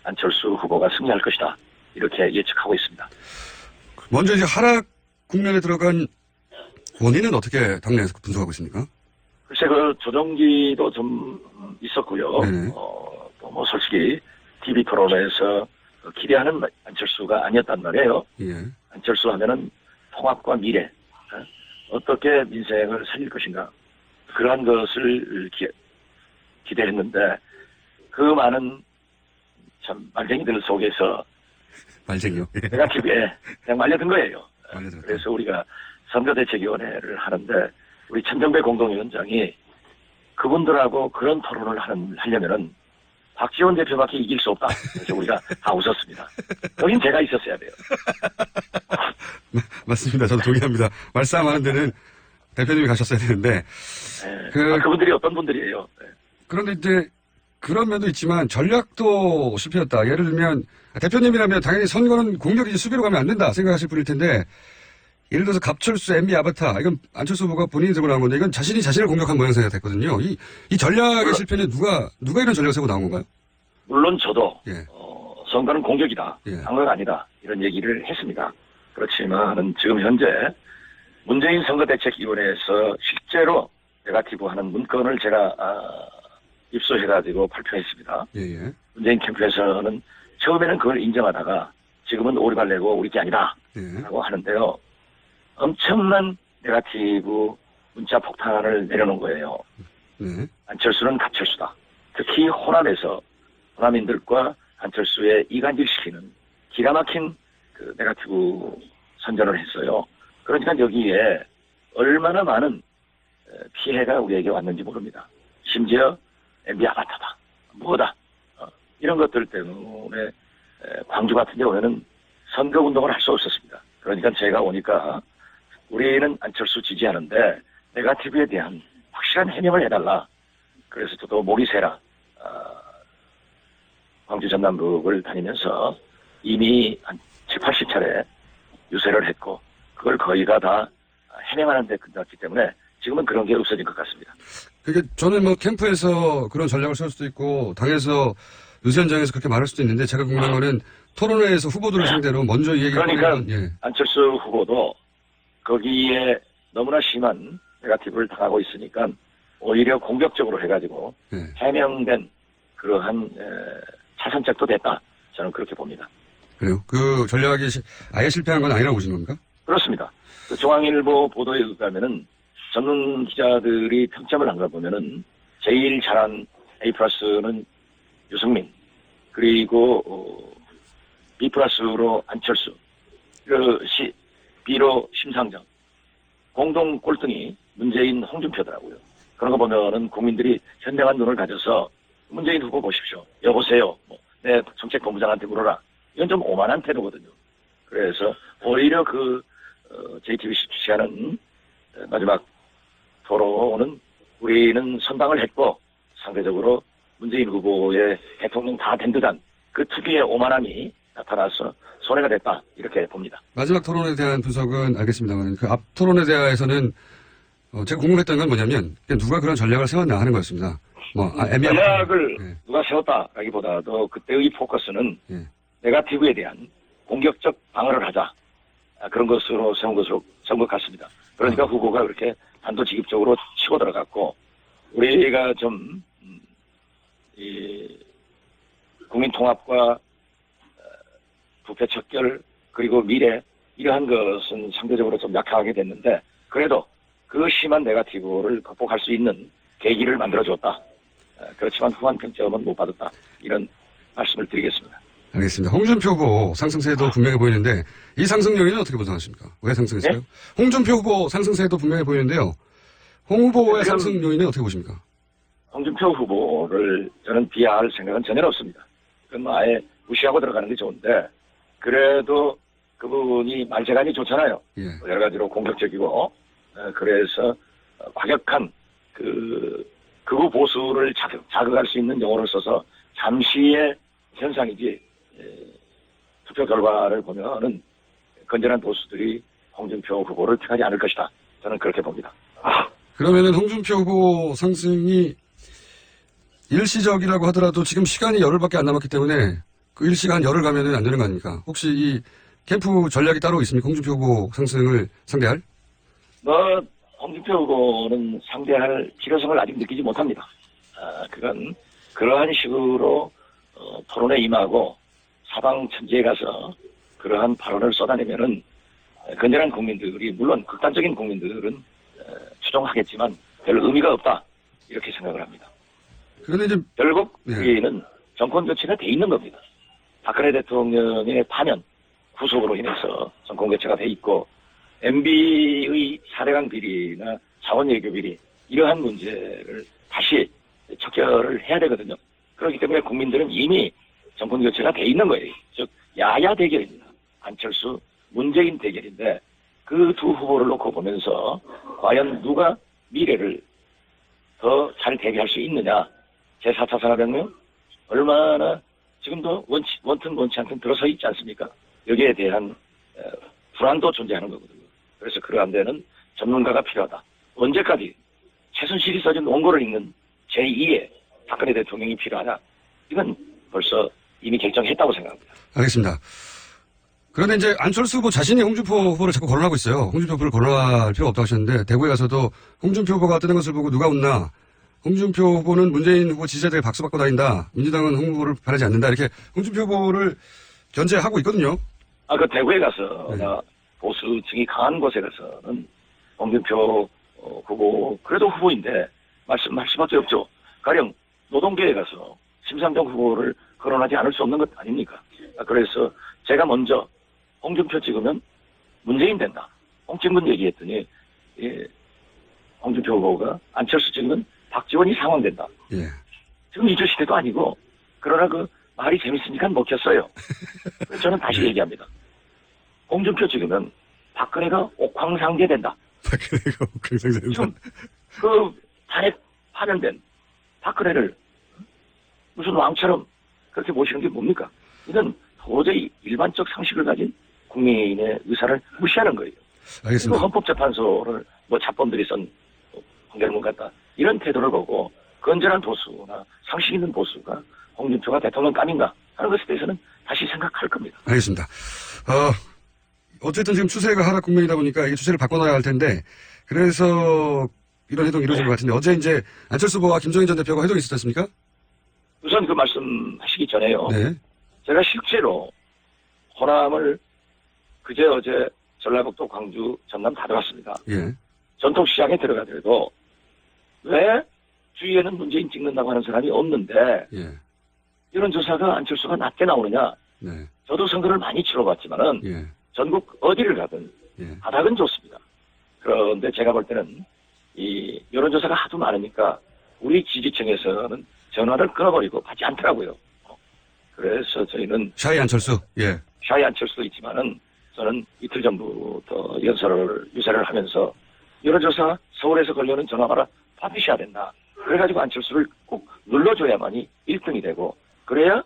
[SPEAKER 15] 안철수 후보가 승리할 것이다. 이렇게 예측하고 있습니다.
[SPEAKER 6] 먼저 이제 하락 국면에 들어간 원인은 어떻게 당내에서 분석하고 있습니까?
[SPEAKER 15] 글쎄, 그 조정기도 좀 있었고요. 또 뭐 솔직히 TV 토론에서 기대하는 안철수가 아니었단 말이에요. 안철수 하면은 통합과 미래, 어떻게 민생을 살릴 것인가, 그러한 것을 기대했는데 그 많은 참 말쟁이들 속에서
[SPEAKER 6] 말쟁이요?
[SPEAKER 15] 내가 TV에 그냥 말려든 거예요. 그래서 우리가 선거대책위원회를 하는데 우리 천정배 공동위원장이 그분들하고 그런 토론을 하려면은 박지원 대표밖에 이길 수 없다. 그래서 우리가 다 웃었습니다. 여긴 제가 있었어야 돼요.
[SPEAKER 6] 맞습니다. 저도 동의합니다. 말싸움하는 데는 대표님이 가셨어야 되는데.
[SPEAKER 15] 그분들이 어떤 분들이에요?
[SPEAKER 6] 그런데 이제 그런 면도 있지만 전략도 실패였다. 예를 들면 대표님이라면 당연히 선거는 공격이지 수비로 가면 안 된다 생각하실 분일 텐데, 예를 들어서 갑철수, MB 아바타, 이건 안철수 후보가 본인이 들고 나온 건데 이건 자신이 자신을 공격한 모양새가 됐거든요. 이 전략의 실패는 누가 이런 전략을 세고 나온 건가요?
[SPEAKER 15] 물론 저도 선거는 공격이다, 방어가 아니다, 이런 얘기를 했습니다. 그렇지만은 지금 현재 문재인 선거대책위원회에서 실제로 네거티브하는 문건을 제가 입수해가지고 발표했습니다. 문재인 캠프에서는 처음에는 그걸 인정하다가 지금은 오리발 내고 우리 게 아니다 라고 하는데요. 엄청난 네거티브 문자 폭탄을 내려놓은 거예요. 안철수는 갑철수다. 특히 호남에서 호남인들과 안철수의 이간질시키는 기가 막힌 그 네거티브 선전을 했어요. 그러니까 여기에 얼마나 많은 피해가 우리에게 왔는지 모릅니다. 심지어 MB 아바타다, 뭐다, 이런 것들 때문에 광주 같은 경우에는 선거운동을 할 수 없었습니다. 그러니까 제가 오니까 우리는 안철수 지지하는데 네거티브에 대한 확실한 해명을 해달라. 그래서 저도 목이 새라 광주 전남북을 다니면서 이미 한 70-80차례 유세를 했고 그걸 거의가 다 해명하는 데 끝났기 때문에 지금은 그런 게 없어진 것 같습니다.
[SPEAKER 6] 그게 저는 뭐 캠프에서 그런 전략을 세울 수도 있고 당에서 유세 현장에서 그렇게 말할 수도 있는데, 제가 궁금한 거는 토론회에서 후보들을 상대로 먼저 이 얘기를
[SPEAKER 15] 그러니까
[SPEAKER 6] 하면,
[SPEAKER 15] 안철수 후보도 거기에 너무나 심한 네거티브를 당하고 있으니까 오히려 공격적으로 해가지고 해명된 그러한 차선책도 됐다. 저는 그렇게 봅니다.
[SPEAKER 6] 그래요? 그 전략이 아예 실패한 건 아니라고 보시는 겁니까?
[SPEAKER 15] 그렇습니다. 그 중앙일보 보도에 의하면은 전문 기자들이 평점을 한 걸 보면은 제일 잘한 A+는 유승민, 그리고 B+로 안철수, B로 심상정, 공동 꼴등이 문재인, 홍준표더라고요. 그런 거 보면은 국민들이 현명한 눈을 가져서 문재인 후보 보십시오, 여보세요, 내 정책본부장한테 물어라, 이건 좀 오만한 태도거든요. 그래서 오히려 JTBC 주최하는 마지막 토론은 우리는 선방을 했고 상대적으로 문재인 후보의 대통령 다 된 듯한 그 특유의 오만함이 나타나서 손해가 됐다, 이렇게 봅니다.
[SPEAKER 6] 마지막 토론에 대한 분석은 알겠습니다만 그 앞 토론에 대해서는 제가 궁금했던 건 뭐냐면 누가 그런 전략을 세웠나 하는 거였습니다.
[SPEAKER 15] 전략을 누가 세웠다라기보다도 그때의 포커스는 네거티브에 대한 공격적 방어를 하자, 그런 것으로 세운 것 같습니다. 그러니까 후보가 그렇게 단도직입적으로 치고 들어갔고, 우리가 좀 국민 통합과 부패 척결 그리고 미래, 이러한 것은 상대적으로 좀 약하게 됐는데 그래도 그 심한 네거티브를 극복할 수 있는 계기를 만들어줬다. 그렇지만 후한 평점은 못 받았다, 이런 말씀을 드리겠습니다.
[SPEAKER 6] 알겠습니다. 홍준표 후보 상승세도 분명해 보이는데 이 상승 요인은 어떻게 보상하십니까? 왜 상승했어요? 네? 홍준표 후보 상승세도 분명해 보이는데요. 홍 후보의 상승 요인은 어떻게 보십니까?
[SPEAKER 15] 홍준표 후보를 저는 비하할 생각은 전혀 없습니다. 그건 아예 무시하고 들어가는 게 좋은데, 그래도 그분이 말재간이 좋잖아요. 여러 가지로 공격적이고, 그래서 과격한 극우 보수를 자극할 수 있는 용어를 써서 잠시의 현상이지, 투표 결과를 보면은 건전한 보수들이 홍준표 후보를 택하지 않을 것이다. 저는 그렇게 봅니다.
[SPEAKER 6] 그러면은 홍준표 후보 상승이 일시적이라고 하더라도 지금 시간이 열흘밖에 안 남았기 때문에 그 일시간 열흘 가면은 안 되는 거 아닙니까? 혹시 이 캠프 전략이 따로 있습니까? 홍준표 후보 상승을 상대할?
[SPEAKER 15] 홍준표 후보는 상대할 필요성을 아직 느끼지 못합니다. 그건 그러한 식으로 토론에 임하고 사방천지에 가서 그러한 발언을 쏟아내면은 건전한 국민들이, 물론 극단적인 국민들은 추종하겠지만 별 의미가 없다, 이렇게 생각을 합니다.
[SPEAKER 6] 그런데 이제
[SPEAKER 15] 결국 우리는 정권 교체가 돼 있는 겁니다. 박근혜 대통령의 파면, 구속으로 인해서 정권 교체가 돼 있고, MB의 4대강 비리나 자원외교 비리, 이러한 문제를 다시 척결을 해야 되거든요. 그렇기 때문에 국민들은 이미 정권 교체가 돼 있는 거예요. 즉 야야 대결입니다. 안철수, 문재인 대결인데 그 두 후보를 놓고 보면서 과연 누가 미래를 더 잘 대비할 수 있느냐. 제4차 산업혁명 얼마나 지금도 원튼 원치 않든 들어서 있지 않습니까? 여기에 대한 불안도 존재하는 거거든요. 그래서 그러한 데는 전문가가 필요하다. 언제까지 최순실이 써준 원고를 읽는 제2의 박근혜 대통령이 필요하냐. 이건 벌써 이미 결정했다고 생각합니다.
[SPEAKER 6] 알겠습니다. 그런데 이제 안철수 후보 자신이 홍준표 후보를 자꾸 거론하고 있어요. 홍준표 후보를 거론할 필요가 없다고 하셨는데, 대구에 가서도 홍준표 후보가 뜨는 것을 보고 누가 웃나, 홍준표 후보는 문재인 후보 지지자들에게 박수 받고 다닌다, 민주당은 홍 후보를 바라지 않는다, 이렇게 홍준표 후보를 견제하고 있거든요.
[SPEAKER 15] 그 대구에 가서 보수층이 강한 곳에 가서는 홍준표 후보, 그래도 후보인데 말씀할 수밖에 없죠. 가령 노동계에 가서 심상정 후보를 거론하지 않을 수 없는 것 아닙니까? 그래서 제가 먼저 홍준표 찍으면 문재인 된다, 홍준근 얘기했더니 홍준표 후보가 안철수 찍으면 박지원이 상황된다. 지금 이조 시대도 아니고, 그러나 그 말이 재밌으니까 먹혔어요. 그래서 저는 다시 얘기합니다. 홍준표 찍으면 박근혜가 옥황상제 된다.
[SPEAKER 6] 박근혜가 옥황상제 된다.
[SPEAKER 15] 그 탄핵 파면된 박근혜를 무슨 왕처럼 그렇게 모시는 게 뭡니까? 이건 도저히 일반적 상식을 가진 국민의 의사를 무시하는 거예요.
[SPEAKER 6] 알겠습니다.
[SPEAKER 15] 헌법재판소를 자본들이 쓴 판결문 같다, 이런 태도를 보고 건전한 보수나 상식 있는 보수가 홍준표가 대통령 감인가 하는 것에 대해서는 다시 생각할 겁니다.
[SPEAKER 6] 알겠습니다. 어쨌든 지금 추세가 하락 국면이다 보니까 이게 추세를 바꿔놔야 할 텐데, 그래서 이런 회동이 이루어진 것 같은데, 어제 이제 안철수 후보와 김종인 전 대표가 회동이 있었지 않습니까?
[SPEAKER 15] 우선 그 말씀하시기 전에요.
[SPEAKER 6] 네.
[SPEAKER 15] 제가 실제로 호남을 그제 어제 전라북도, 광주, 전남 다 들어갔습니다. 전통시장에 들어가더라도 왜 주위에는 문재인 찍는다고 하는 사람이 없는데 이런 조사가 안철수가 낮게 나오느냐. 저도 선거를 많이 치러봤지만은 전국 어디를 가든 바닥은 좋습니다. 그런데 제가 볼 때는 이 여론조사가 하도 많으니까 우리 지지층에서는 전화를 끊어버리고 받지 않더라고요. 그래서 저희는
[SPEAKER 6] 샤이 안철수,
[SPEAKER 15] 샤이 안철수도 있지만은 저는 이틀 전부터 유세를 하면서 여론조사 서울에서 걸려오는 전화가 받으셔야 된다. 그래가지고 안철수를 꼭 눌러줘야만이 1등이 되고, 그래야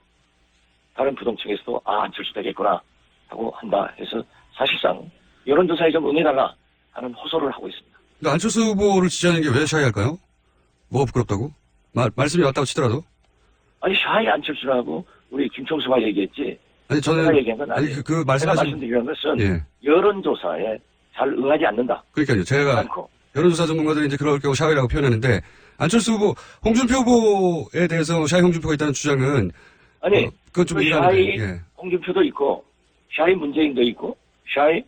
[SPEAKER 15] 다른 부동층에서도 안철수 되겠구나 하고 한다 해서 사실상 여론조사에 좀 응해달라 하는 호소를 하고 있습니다.
[SPEAKER 6] 근데 안철수 후보를 지지하는 게 왜 샤이할까요? 뭐가 부끄럽다고? 말씀이 맞다고 치더라도?
[SPEAKER 15] 아니, 샤이 안철수라고 우리 김총수가 얘기했지.
[SPEAKER 6] 아니, 저는
[SPEAKER 15] 제가 얘기한 건 아니에요.
[SPEAKER 6] 그
[SPEAKER 15] 제가
[SPEAKER 6] 말씀하신
[SPEAKER 15] 말씀드리는 것은 여론조사에 잘 응하지 않는다.
[SPEAKER 6] 그러니까요. 제가 여론조사 전문가들이 이제 그럴 경우 샤이라고 표현하는데, 안철수 후보, 홍준표 후보에 대해서 샤이 홍준표가 있다는 주장은
[SPEAKER 15] 아니,
[SPEAKER 6] 그건 좀
[SPEAKER 15] 샤이 홍준표도 있고, 샤이 문재인도 있고, 샤이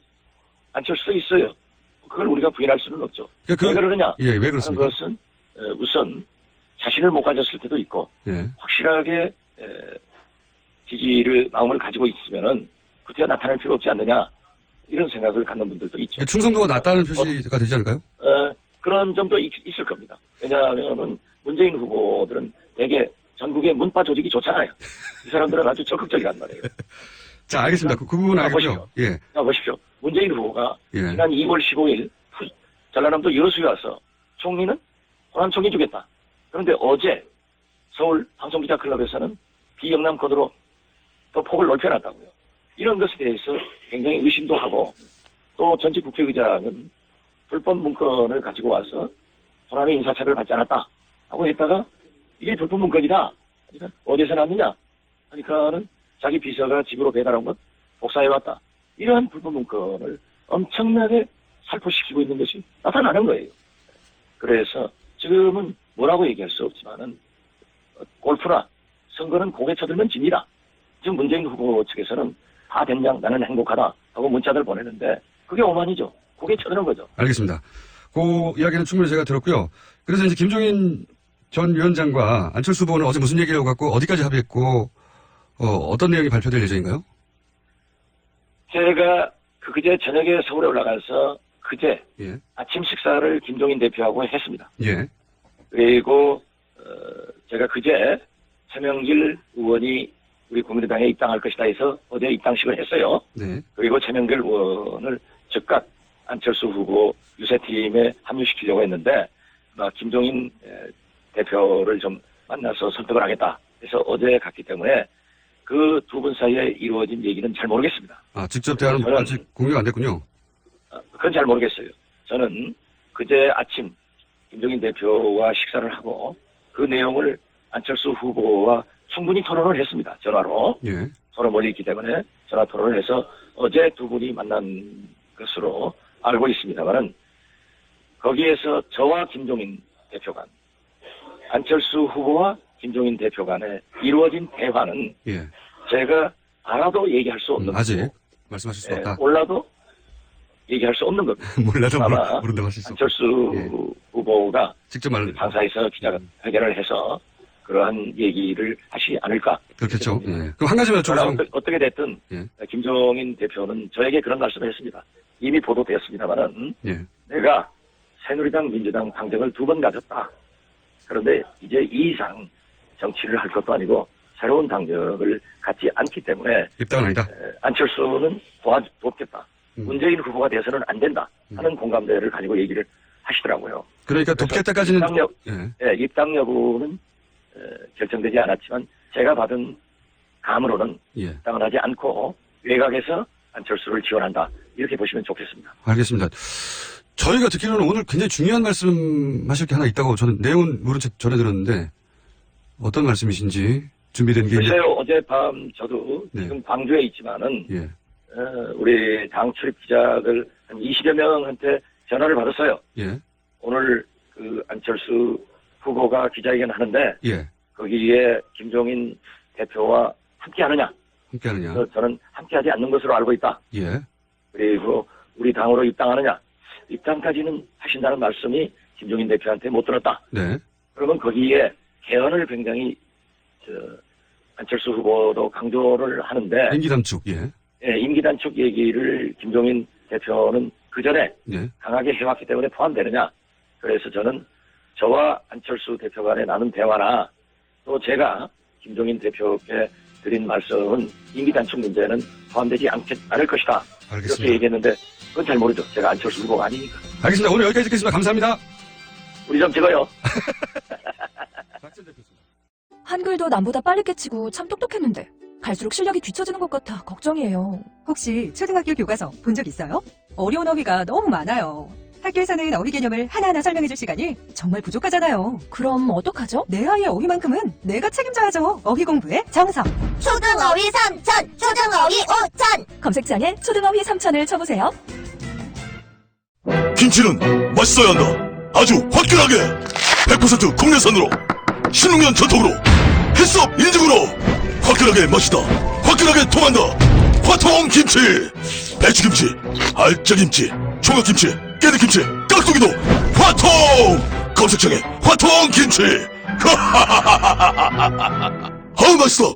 [SPEAKER 15] 안철수도 있어요. 그걸 우리가 부인할 수는 없죠. 왜 그러느냐?
[SPEAKER 6] 왜 그렇습니까?
[SPEAKER 15] 그것은 우선 자신을 못 가졌을 때도 있고, 확실하게 지지를 마음을 가지고 있으면은 그때가 나타날 필요 없지 않느냐, 이런 생각을 갖는 분들도 있죠.
[SPEAKER 6] 충성도가 낮다는 표시가 되지 않을까요?
[SPEAKER 15] 그런 점도 있을 겁니다. 왜냐하면은 문재인 후보들은 되게 전국의 문파 조직이 좋잖아요. 이 사람들은 아주 적극적이란 말이에요.
[SPEAKER 6] 자, 알겠습니다. 그 부분은 알겠고요.
[SPEAKER 15] 자, 보십시오. 문재인 후보가 지난 2월 15일 전라남도 여수에 와서 총리는 호남 총리 주겠다. 그런데 어제 서울 방송기자클럽에서는 비영남 코드로 더 폭을 넓혀놨다고요. 이런 것에 대해서 굉장히 의심도 하고, 또 전직 국회의장은 불법 문건을 가지고 와서 호남의 인사차별을 받지 않았다 하고 했다가 이게 불법 문건이다. 그러니까 어디서 났느냐 하니까는 자기 비서가 집으로 배달한 것 복사해왔다. 이러한 불법 문건을 엄청나게 살포시키고 있는 것이 나타나는 거예요. 그래서 지금은 뭐라고 얘기할 수 없지만은 골프나 선거는 고개 쳐들면 집니다. 지금 문재인 후보 측에서는 다 됐냐 나는 행복하다 하고 문자들 보내는데 그게 오만이죠. 고개 쳐드는 거죠.
[SPEAKER 6] 알겠습니다. 그 이야기는 충분히 제가 들었고요. 그래서 이제 김종인 전 위원장과 안철수 후보는 어제 무슨 얘기를 갖고 어디까지 합의했고 어떤 내용이 발표될 예정인가요?
[SPEAKER 15] 제가 그제 저녁에 서울에 올라가서 그제
[SPEAKER 6] 예.
[SPEAKER 15] 아침 식사를 김종인 대표하고 했습니다.
[SPEAKER 6] 예.
[SPEAKER 15] 그리고 제가 그제 최명길 의원이 우리 국민의당에 입당할 것이다 해서 어제 입당식을 했어요.
[SPEAKER 6] 네.
[SPEAKER 15] 그리고 최명길 의원을 즉각 안철수 후보 유세팀에 합류시키려고 했는데 김종인 대표를 좀 만나서 설득을 하겠다 해서 어제 갔기 때문에 그 두 분 사이에 이루어진 얘기는 잘 모르겠습니다.
[SPEAKER 6] 아, 직접 대화는 아직 공개가 안 됐군요.
[SPEAKER 15] 그건 잘 모르겠어요. 저는 그제 아침 김종인 대표와 식사를 하고 그 내용을 안철수 후보와 충분히 토론을 했습니다. 전화로.
[SPEAKER 6] 예.
[SPEAKER 15] 서로 멀리 있기 때문에 전화 토론을 해서 어제 두 분이 만난 것으로 알고 있습니다만은 거기에서 저와 김종인 대표 간, 안철수 후보와 김종인 대표 간에 이루어진 대화는
[SPEAKER 6] 예.
[SPEAKER 15] 제가 알아도 얘기할 수 없는
[SPEAKER 6] 아직
[SPEAKER 15] 거고,
[SPEAKER 6] 말씀하실 수 없다.
[SPEAKER 15] 몰라도 얘기할 수 없는 겁니다.
[SPEAKER 6] 몰라도
[SPEAKER 15] 아마
[SPEAKER 6] 모른다고 하실 수 없다.
[SPEAKER 15] 안철수
[SPEAKER 6] 예.
[SPEAKER 15] 후보가
[SPEAKER 6] 직접 말
[SPEAKER 15] 당사에서 기자회견을 해서 그러한 얘기를 하지 않을까.
[SPEAKER 6] 그렇겠죠. 예. 그럼 한 가지만 여쭤보자면
[SPEAKER 15] 어떻게 됐든
[SPEAKER 6] 예.
[SPEAKER 15] 김종인 대표는 저에게 그런 말씀을 했습니다. 이미 보도되었습니다만은
[SPEAKER 6] 예.
[SPEAKER 15] 내가 새누리당 민주당 당정을 2번 가졌다. 그런데 이제 이 이상 정치를 할 것도 아니고 새로운 당정을 갖지 않기 때문에
[SPEAKER 6] 입당은 아니다.
[SPEAKER 15] 안철수는 돕겠다. 문재인 후보가 돼서는 안 된다 하는 공감대를 가지고 얘기를 하시더라고요.
[SPEAKER 6] 그러니까 돕겠다까지는
[SPEAKER 15] 입당 여부는 결정되지 않았지만 제가 받은 감으로는
[SPEAKER 6] 예.
[SPEAKER 15] 입당을 하지 않고 외곽에서 안철수를 지원한다. 이렇게 보시면 좋겠습니다.
[SPEAKER 6] 알겠습니다. 저희가 듣기로는 오늘 굉장히 중요한 말씀 하실 게 하나 있다고 저는 내용은 모른 채 전해 들었는데 어떤 말씀이신지 준비된 게
[SPEAKER 15] 글쎄요. 어젯밤 저도
[SPEAKER 6] 네.
[SPEAKER 15] 지금 광주에 있지만은
[SPEAKER 6] 예.
[SPEAKER 15] 우리 당 출입 기자들 한 20여 명한테 전화를 받았어요.
[SPEAKER 6] 예.
[SPEAKER 15] 오늘 그 안철수 후보가 기자회견 하는데
[SPEAKER 6] 예.
[SPEAKER 15] 거기에 김종인 대표와 함께하느냐?
[SPEAKER 6] 함께하느냐?
[SPEAKER 15] 그래서 저는 함께하지 않는 것으로 알고 있다.
[SPEAKER 6] 예.
[SPEAKER 15] 그리고 우리 당으로 입당하느냐? 입당까지는 하신다는 말씀이 김종인 대표한테 못 들었다.
[SPEAKER 6] 네.
[SPEAKER 15] 그러면 거기에 개헌을 굉장히 안철수 후보도 강조를 하는데
[SPEAKER 6] 임기 단축. 예.
[SPEAKER 15] 예, 임기 단축 얘기를 김종인 대표는 그 전에
[SPEAKER 6] 예.
[SPEAKER 15] 강하게 해왔기 때문에 포함되느냐? 그래서 저는 저와 안철수 대표 간에 나눈 대화나 또 제가 김종인 대표께 드린 말씀은 임기 단축 문제는 포함되지 않을 것이다.
[SPEAKER 6] 알겠습니다.
[SPEAKER 15] 이렇게 얘기했는데 그건 잘 모르죠. 제가 안철수 후보가 아니니까.
[SPEAKER 6] 알겠습니다. 오늘 여기까지 듣겠습니다. 감사합니다.
[SPEAKER 15] 우리 좀 찍어요.
[SPEAKER 16] 한글도 남보다 빨리 깨치고 참 똑똑했는데 갈수록 실력이 뒤처지는 것 같아 걱정이에요.
[SPEAKER 17] 혹시 초등학교 교과서 본 적 있어요? 어려운 어휘가 너무 많아요. 학교에서는 어휘 개념을 하나하나 설명해줄 시간이 정말 부족하잖아요.
[SPEAKER 16] 그럼 어떡하죠?
[SPEAKER 17] 내 아이의 어휘만큼은 내가 책임져야죠. 어휘 공부의 정석.
[SPEAKER 13] 초등어휘 3천, 초등어휘 5천.
[SPEAKER 16] 검색창에 초등어휘 3천을 쳐보세요.
[SPEAKER 18] 김치는 맛있어야 한다. 아주 화끈하게 100% 국내산으로 16년 전통으로 햇섭 인증으로 화끈하게 맛있다. 화끈하게 통한다. 화통김치. 배추김치, 알짜김치, 총각김치, 깨잎김치, 깍두기도 화통. 검색창에 화통김치. 아우 맛있어.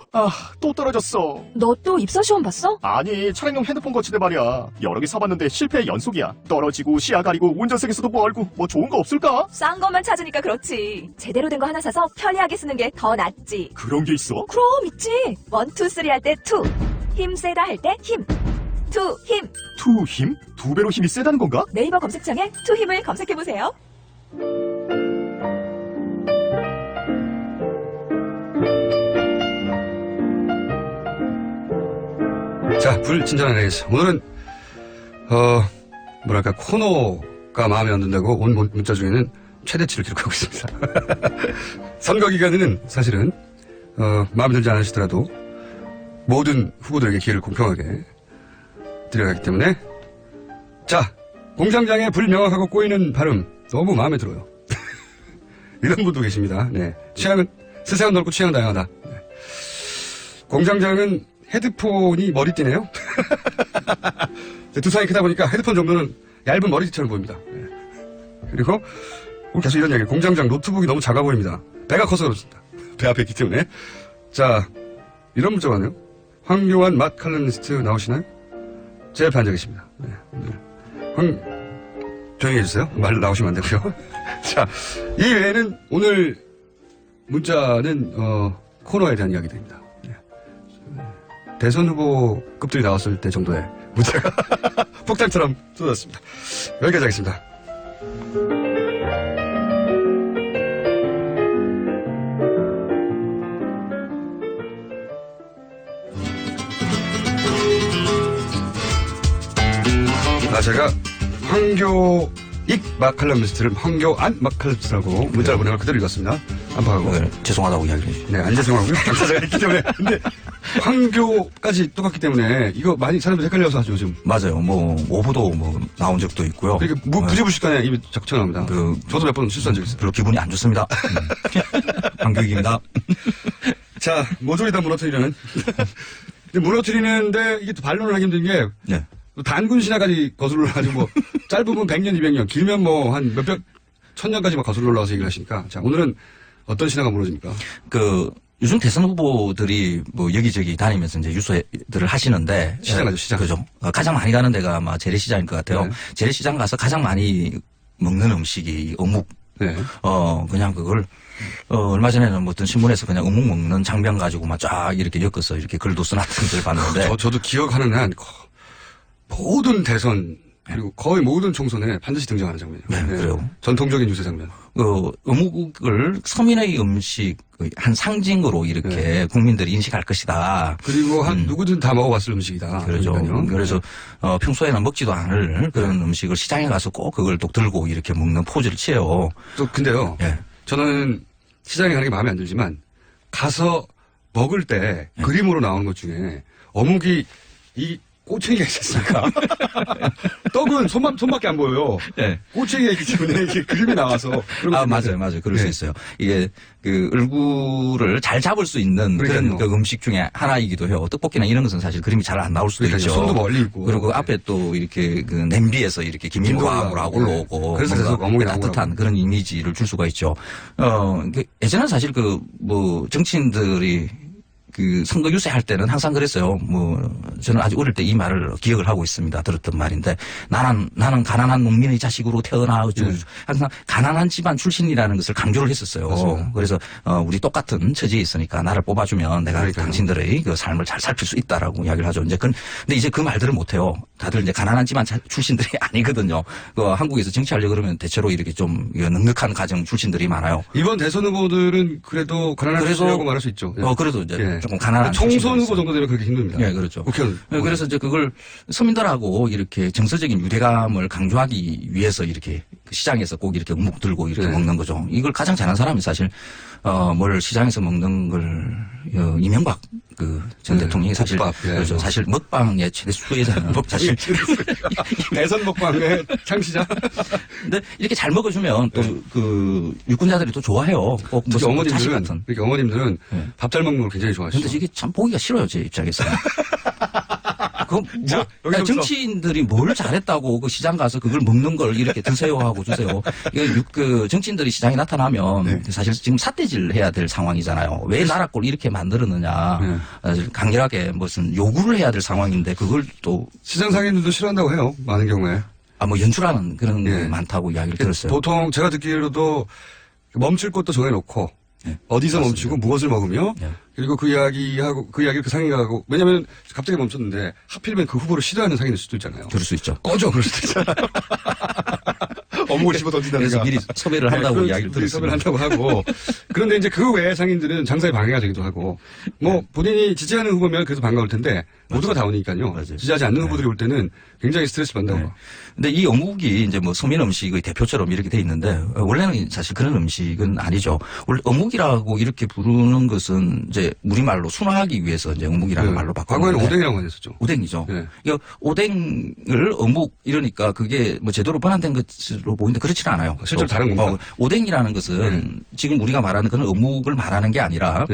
[SPEAKER 19] 또 떨어졌어.
[SPEAKER 16] 너 또 입사 시험 봤어?
[SPEAKER 19] 아니, 차량용 핸드폰 거치대 말이야. 여러 개 사봤는데 실패의 연속이야. 떨어지고 시야 가리고 운전석에서도 멀고 뭐 좋은 거 없을까?
[SPEAKER 16] 싼 것만 찾으니까 그렇지. 제대로 된 거 하나 사서 편리하게 쓰는 게 더 낫지.
[SPEAKER 19] 그런 게 있어?
[SPEAKER 16] 그럼 있지. 1, 2, 3 할 때 2. 힘 세다 할 때 힘. 2 힘.
[SPEAKER 19] 투 힘? 2배로 힘이 세다는 건가?
[SPEAKER 16] 네이버 검색창에 2 힘을 검색해보세요.
[SPEAKER 6] 자, 불친절한 AS. 오늘은, 뭐랄까, 코너가 마음에 안 든다고 온 문자 중에는 최대치를 기록하고 있습니다. 선거 기간에는 사실은, 마음에 들지 않으시더라도 모든 후보들에게 기회를 공평하게 드려가기 때문에. 자, 공장장의 불명확하고 꼬이는 발음 너무 마음에 들어요. 이런 분도 계십니다. 네. 취향은, 세상은 넓고 취향은 다양하다. 네. 공장장은 헤드폰이 머리띠네요. 두상이 크다 보니까 헤드폰 정도는 얇은 머리띠처럼 보입니다. 네. 그리고 오늘 계속 이런 이야기. 공장장 노트북이 너무 작아 보입니다. 배가 커서 그렇습니다. 배 앞에 있기 때문에. 자, 이런 문자가 왔네요. 황교안 맛 칼럼니스트 나오시나요? 제 옆에 앉아 계십니다. 네. 조용히 해주세요. 말 나오시면 안 되고요. 자, 이 외에는 오늘 문자는 코너에 대한 이야기들입니다. 네. 대선 후보급들이 나왔을 때 정도의 문자가 폭탄처럼 쏟았습니다. 여기까지 하겠습니다. 제가 황교익 마칼럼니스트를 황교안 마칼럼니스트라고 문자를 보내고 그대로 읽었습니다. 안파하고.
[SPEAKER 20] 네, 죄송하다고 이야기해 주시죠.
[SPEAKER 6] 네, 안 죄송하고요. 당사자가 있기 때문에. 근데 황교까지 똑같기 때문에 이거 많이 사람들이 헷갈려서 하죠, 요즘.
[SPEAKER 20] 맞아요. 뭐 오보도 뭐 나온 적도 있고요.
[SPEAKER 6] 그러니까 부지불식간에 입이 자꾸 튀어나옵니다. 저도 몇 번 실수한 적 있어요.
[SPEAKER 20] 별로 기분이 안 좋습니다. 황교익입니다.
[SPEAKER 6] 자, 모조리 다 무너뜨리려는. 근데 무너뜨리는데 이게 또 반론을 하기 힘든 게.
[SPEAKER 20] 네.
[SPEAKER 6] 단군 신화까지 거슬러 가지고 뭐 짧으면 100년, 200년, 길면 뭐 한 몇백, 1000년까지 막 거슬러 올라와서 얘기를 하시니까. 자, 오늘은 어떤 신화가 무너집니까?
[SPEAKER 20] 요즘 대선 후보들이 뭐 여기저기 다니면서 이제 유세들을 하시는데.
[SPEAKER 6] 시장 가죠, 시장.
[SPEAKER 20] 그죠. 가장 많이 가는 데가 아마 재래시장일 것 같아요.
[SPEAKER 6] 네.
[SPEAKER 20] 재래시장 가서 가장 많이 먹는 음식이 어묵.
[SPEAKER 6] 네.
[SPEAKER 20] 그냥 그걸, 얼마 전에는 뭐 어떤 신문에서 그냥 어묵 먹는 장면 가지고 막 쫙 이렇게 엮어서 이렇게 글도 써놨던 걸 봤는데.
[SPEAKER 6] 저도 기억하는 한 모든 대선 그리고 거의 모든 총선에 반드시 등장하는 장면이에요.
[SPEAKER 20] 네, 그래요.
[SPEAKER 6] 전통적인 유세 장면.
[SPEAKER 20] 어묵을 서민의 음식 한 상징으로 이렇게 국민들이 인식할 것이다.
[SPEAKER 6] 그리고 누구든 다 먹어봤을 음식이다.
[SPEAKER 20] 그렇죠.
[SPEAKER 6] 그러니까요.
[SPEAKER 20] 그래서 평소에는 먹지도 않을 그런 음식을 시장에 가서 꼭 그걸 또 들고 이렇게 먹는 포즈를 취해요.
[SPEAKER 6] 또 근데요. 저는 시장에 가는 게 마음에 안 들지만 가서 먹을 때 그림으로 나오는 것 중에 어묵이 이 꼬챙이가 있었으니까. 떡은 손밖에 안 보여요.
[SPEAKER 20] 네.
[SPEAKER 6] 꼬챙이가 있기 때문에 이게 그림이 나와서.
[SPEAKER 20] 맞아요. 그럴 수 있어요. 이게 얼굴을 잘 잡을 수 있는 그런 음식 중에 하나이기도 해요. 떡볶이나 이런 것은 사실 그림이 잘 안 나올 수도 있죠.
[SPEAKER 6] 손도 멀리 있고.
[SPEAKER 20] 그리고 그 앞에 또 이렇게 냄비에서 이렇게 김인화물하고 올라오고.
[SPEAKER 6] 그래서 계속 어묵이
[SPEAKER 20] 따뜻한 그런 이미지를 줄 수가 있죠. 예전에는 사실 정치인들이 선거 유세할 때는 항상 그랬어요. 저는 아주 어릴 때 이 말을 기억을 하고 있습니다. 들었던 말인데, 나는 가난한 농민의 자식으로 태어나, 항상 가난한 집안 출신이라는 것을 강조를 했었어요.
[SPEAKER 6] 맞습니다.
[SPEAKER 20] 그래서, 우리 똑같은 처지에 있으니까 나를 뽑아주면 내가 당신들의 그 삶을 잘 살필 수 있다라고 이야기를 하죠. 근데 이제 그 말들을 못해요. 다들 이제 가난한 집안 출신들이 아니거든요. 한국에서 정치하려고 그러면 대체로 이렇게 좀 넉넉한 가정 출신들이 많아요.
[SPEAKER 6] 이번 대선 후보들은 그래도 가난한 출신이라고 말할 수 있죠.
[SPEAKER 20] 그래도 이제 조금 가난한
[SPEAKER 6] 총선 후보 정도 되면 그렇게 힘듭니다.
[SPEAKER 20] 네, 그렇죠.
[SPEAKER 6] 국회의원.
[SPEAKER 20] 그래서 이제 그걸 서민들하고 이렇게 정서적인 유대감을 강조하기 위해서 이렇게 시장에서 꼭 이렇게 어묵 들고 이렇게 먹는 거죠. 이걸 가장 잘하는 사람이 사실 뭘 시장에서 먹는 걸 이명박 전 대통령이 사실 그렇죠. 사실 먹방의 최대 수혜자는 사실
[SPEAKER 6] 대선 먹방의 창시자.
[SPEAKER 20] 근데 이렇게 잘 먹어주면 또 유권자들이 또 좋아해요. 꼭
[SPEAKER 6] 특히
[SPEAKER 20] 자식 같은.
[SPEAKER 6] 어머님들은 밥 잘 먹는 걸 굉장히 좋아하시죠.
[SPEAKER 20] 근데 이게 참 보기가 싫어요, 제 입장에서. 정치인들이 뭘 잘했다고 시장 가서 그걸 먹는 걸 이렇게 드세요 하고 주세요. 정치인들이 시장에 나타나면 사실 지금 삿대질 해야 될 상황이잖아요. 왜 나라 꼴 이렇게 만들었느냐. 강렬하게 무슨 요구를 해야 될 상황인데 그걸 또.
[SPEAKER 6] 시장 상인들도 싫어한다고 해요. 많은 경우에.
[SPEAKER 20] 연출하는 그런 게 많다고 이야기를 들었어요.
[SPEAKER 6] 보통 제가 듣기로도 멈출 것도 정해놓고 어디서 맞습니다. 멈추고 무엇을 먹으며 그리고 그 이야기를 그 상인과 하고 왜냐면 갑자기 멈췄는데 하필이면 그 후보를 싫어하는 상인일 수도 있잖아요.
[SPEAKER 20] 그럴 수 있죠.
[SPEAKER 6] 그럴 수도 있잖아요. 어묵을 집어 던진다든가.
[SPEAKER 20] 그래서 미리 섭외를 한다고 이야기를 들었습니다.
[SPEAKER 6] 섭외를 한다고 하고 그런데 이제 그 외의 상인들은 장사에 방해가 되기도 하고 본인이 지지하는 후보면 그래도 반가울 텐데 모두가 다 오니까요. 지지하지 않는 후보들이 올 때는 굉장히 스트레스 받는다고.
[SPEAKER 20] 근데 이 어묵이 이제 뭐 서민 음식의 대표처럼 이렇게 돼 있는데 원래는 사실 그런 음식은 아니죠. 원래 어묵이라고 이렇게 부르는 것은 이제 우리말로 순화하기 위해서 이제 어묵이라는 말로 바꿨는데
[SPEAKER 6] 과거에는 오뎅이라고 많이 했었죠.
[SPEAKER 20] 오뎅이죠. 그러니까 오뎅을 어묵 이러니까 그게 뭐 제대로 번안된 것으로 보이는데 그렇지는 않아요.
[SPEAKER 6] 실제로 다른 겁니다.
[SPEAKER 20] 오뎅이라는 것은 지금 우리가 말하는 그런 어묵을 말하는 게 아니라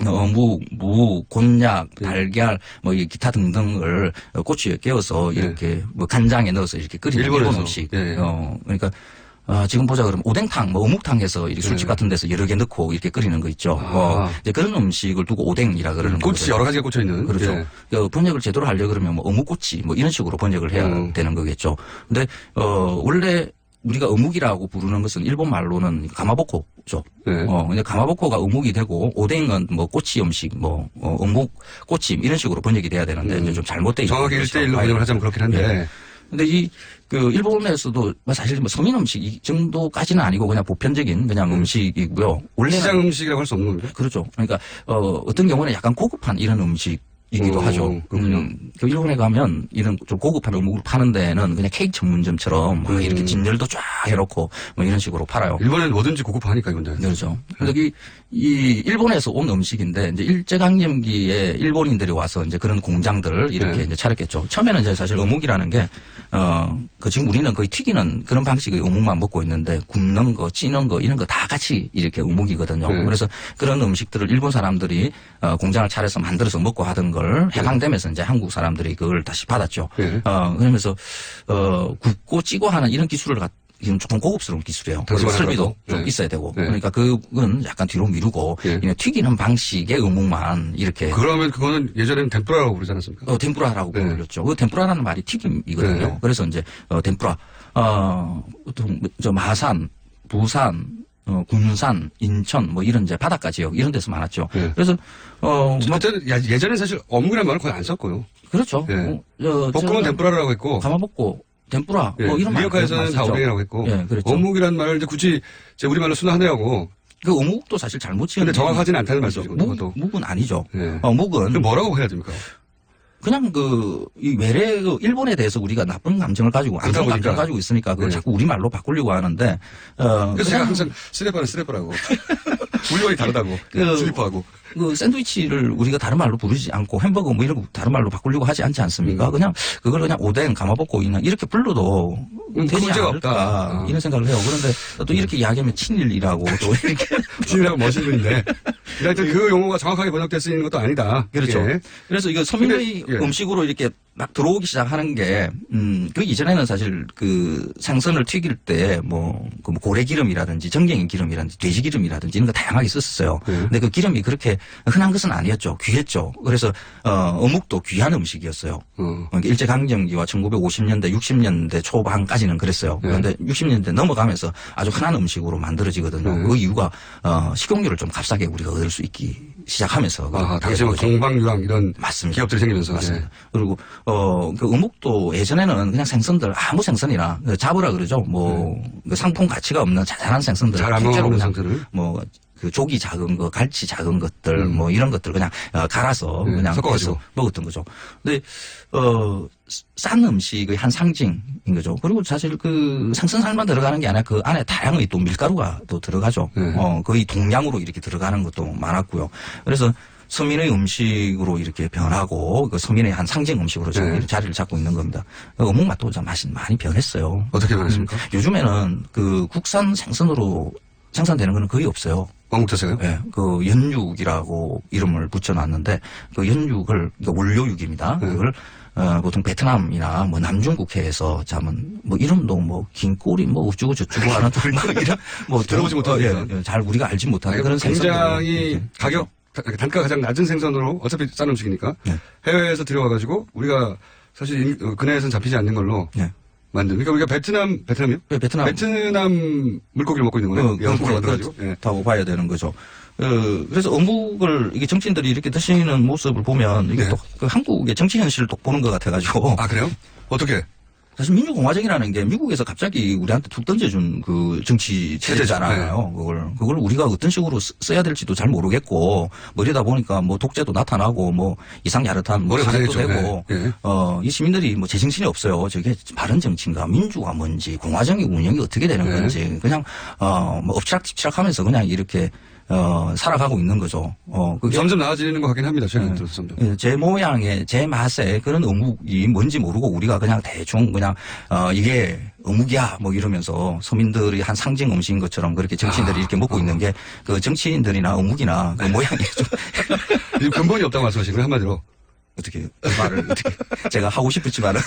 [SPEAKER 20] 어묵, 무, 곤약, 달걀, 뭐, 이 기타 등등을 꼬치에 깨워서 이렇게 뭐 간장에 넣어서 이렇게 끓이는 일본 음식. 그러니까, 지금 보자 그러면 오뎅탕, 뭐 어묵탕 해서 이렇게 술집 같은 데서 여러 개 넣고 이렇게 끓이는 거 있죠. 이제 그런 음식을 두고 오뎅이라 그러는 거죠.
[SPEAKER 6] 꼬치 여러 가지가 꽂혀 있는.
[SPEAKER 20] 그렇죠. 번역을 제대로 하려 그러면 뭐 어묵꼬치 뭐 이런 식으로 번역을 해야 되는 거겠죠. 근데, 원래 우리가 어묵이라고 부르는 것은 일본 말로는 가마보코죠. 근데 가마보코가 어묵이 되고 오뎅은 뭐 꼬치 음식, 뭐 어묵, 꼬침 이런 식으로 번역이 돼야 되는데 이제 좀 잘못돼 있는
[SPEAKER 6] 정확히 1대1로 번역을 하자면 그렇긴 한데.
[SPEAKER 20] 근데 일본에서도 사실 뭐 서민 음식 이 정도까지는 아니고 그냥 보편적인 그냥 음식이고요. 원래
[SPEAKER 6] 시장 음식이라고 할 수 없는 겁니다.
[SPEAKER 20] 그렇죠. 그러니까 어떤 경우는 약간 고급한 이런 음식이기도 하죠. 그 일본에 가면 이런 좀 고급한 어묵을 파는 데는 그냥 케이크 전문점처럼 막 이렇게 진열도 쫙 해놓고 뭐 이런 식으로 팔아요.
[SPEAKER 6] 일본은 뭐든지 고급하니까 이건 다.
[SPEAKER 20] 그렇죠. 근데 이 일본에서 온 음식인데 이제 일제강점기에 일본인들이 와서 이제 그런 공장들을 이렇게 이제 차렸겠죠. 처음에는 이제 사실 어묵이라는 게 지금 우리는 거의 튀기는 그런 방식의 어묵만 먹고 있는데 굽는 거, 찌는 거 이런 거 다 같이 이렇게 어묵이거든요. 그래서 그런 음식들을 일본 사람들이 공장을 차려서 만들어서 먹고 하던 걸 해방되면서 이제 한국 사람들이 그걸 다시 받았죠. 그러면서 굽고 찌고 하는 이런 기술을 이건 조금 고급스러운 기술이에요. 설비도 좀 있어야 되고. 그러니까 그건 약간 뒤로 미루고 그냥 튀기는 방식의 어묵만 이렇게.
[SPEAKER 6] 그러면 그거는 예전에는 덴뿌라라고 부르지 않았습니까?
[SPEAKER 20] 덴뿌라라고 불렸죠. 그 덴뿌라라는 말이 튀김이거든요. 그래서 이제 덴뿌라. 저 마산, 부산, 군산, 인천 뭐 이런 이제 바닷가 지역 이런 데서 많았죠. 그래서
[SPEAKER 6] 예전에 사실 어묵이라는 말을 거의 안 썼고요.
[SPEAKER 20] 그렇죠.
[SPEAKER 6] 볶음은 덴뿌라라고 했고
[SPEAKER 20] 가마볶고 덴뿌라 뭐 이런 말
[SPEAKER 6] 리어카에서는 다 오뎅이라고 했고
[SPEAKER 20] 그렇죠.
[SPEAKER 6] 어묵이라는 말을 이제 굳이 우리말로 순화하냐고.
[SPEAKER 20] 그 어묵도 사실 잘못 지은.
[SPEAKER 6] 근데 정확하지는 않다는 말씀이죠.
[SPEAKER 20] 묵은 아니죠. 묵은
[SPEAKER 6] 그럼 뭐라고 해야 됩니까?
[SPEAKER 20] 그냥 이 외래 일본에 대해서 우리가 나쁜 감정을 가지고 안 좋은 감정을 가지고 있으니까 그걸 자꾸 우리말로 바꾸려고 하는데
[SPEAKER 6] 그래서 제가 항상 스레퍼는 스레퍼라고 우리말이 다르다고 슬리퍼하고
[SPEAKER 20] 샌드위치를 우리가 다른 말로 부르지 않고 햄버거 뭐 이런 거 다른 말로 바꾸려고 하지 않지 않습니까? 그냥 그걸 그냥 오뎅, 가마볶고 그냥 이렇게 불러도 되지 않을까 이런 생각을 해요. 그런데 또 이렇게 이야기하면 친일이라고 또 이렇게
[SPEAKER 6] 친일하고 멋있는 분인데 하여튼 그 용어가 정확하게 번역될 수 있는 것도 아니다.
[SPEAKER 20] 그렇죠. 그래서 이거 서민의 음식으로 이렇게 막 들어오기 시작하는 게, 그 이전에는 사실 생선을 튀길 때 고래기름이라든지 정갱이 기름이라든지 돼지기름이라든지 이런 거 다양하게 썼었어요. 근데 그 기름이 그렇게 흔한 것은 아니었죠. 귀했죠. 그래서, 어묵도 귀한 음식이었어요. 그러니까 일제강점기와 1950년대, 60년대 초반까지는 그랬어요. 그런데 60년대 넘어가면서 아주 흔한 음식으로 만들어지거든요. 그 이유가, 식용유를 좀 값싸게 우리가 얻을 수 있기 시작하면서.
[SPEAKER 6] 당시 동방유랑 이런
[SPEAKER 20] 맞습니다.
[SPEAKER 6] 기업들이 생기면서.
[SPEAKER 20] 맞습니다. 그리고 그 어묵도 예전에는 그냥 생선들 아무 생선이나 잡으라 그러죠. 그 상품 가치가 없는 자잘한 생선들
[SPEAKER 6] 잘 안 먹는 생선들을
[SPEAKER 20] 그 조기 작은 거, 갈치 작은 것들 뭐 이런 것들 그냥 갈아서 그냥 섞어서 먹었던 거죠. 근데 싼 음식의 한 상징인 거죠. 그리고 사실 그 생선살만 들어가는 게 아니라 그 안에 다양한 또 밀가루가 또 들어가죠. 거의 동량으로 이렇게 들어가는 것도 많았고요. 그래서 서민의 음식으로 이렇게 변하고 그 서민의 한 상징 음식으로 지금 자리를 잡고 있는 겁니다. 어묵 맛도 좀 맛이 많이 변했어요.
[SPEAKER 6] 어떻게 변했습니까?
[SPEAKER 20] 요즘에는 그 국산 생선으로 생산되는 건 거의 없어요.
[SPEAKER 6] 어묵 자체가요?
[SPEAKER 20] 네, 그 연육이라고 이름을 붙여놨는데 그 연육을 원료육입니다. 그걸 보통 베트남이나 뭐 남중국해에서 잡은 뭐 이름도 긴꼬리 어쩌고 저쩌고 하는 이런
[SPEAKER 6] 들어보지 못하는
[SPEAKER 20] 잘 우리가 알지 못하는 그런
[SPEAKER 6] 굉장히 단가가 가장 낮은 생선으로 어차피 싼 음식이니까 해외에서 들여와가지고 우리가 사실 근해에서는 잡히지 않는 걸로 만든. 그러니까 우리가 베트남이요?
[SPEAKER 20] 네,
[SPEAKER 6] 베트남 물고기를 먹고 있는 거네요. 어묵으로 만들어가지고.
[SPEAKER 20] 다고 봐야 되는 거죠. 그래서 어묵을 이게 정치인들이 이렇게 드시는 모습을 보면 이게 또 그 한국의 정치 현실을 또 보는 것 같아가지고.
[SPEAKER 6] 아, 그래요? 어떻게?
[SPEAKER 20] 사실 민주공화정이라는 게 미국에서 갑자기 우리한테 툭 던져준 그 정치 체제잖아요. 그걸 우리가 어떤 식으로 써야 될지도 잘 모르겠고, 뭐 이러다 보니까 뭐 독재도 나타나고, 뭐 이상야릇한 뭐 사례도 되고, 이 시민들이 뭐 제정신이 없어요. 저게 바른 정치인가, 민주가 뭔지, 공화정의 운영이 어떻게 되는 건지, 그냥, 뭐 엎치락뒤치락 하면서 그냥 이렇게, 살아가고 있는 거죠. 그게
[SPEAKER 6] 점점 나아지는 것 같긴 합니다. 최근 들어서 점점.
[SPEAKER 20] 제 모양의, 제 맛의 그런 어묵이 뭔지 모르고 우리가 그냥 대충 그냥, 이게 어묵이야, 뭐 이러면서 서민들이 한 상징 음식인 것처럼 그렇게 정치인들이 이렇게 먹고 있는 게 그 정치인들이나 어묵이나 그 모양이 좀.
[SPEAKER 6] 근본이 없다고 말씀하시는 거예요, 한마디로.
[SPEAKER 20] 어떻게, 그 말을 어떻게, 제가 하고 싶었지만은.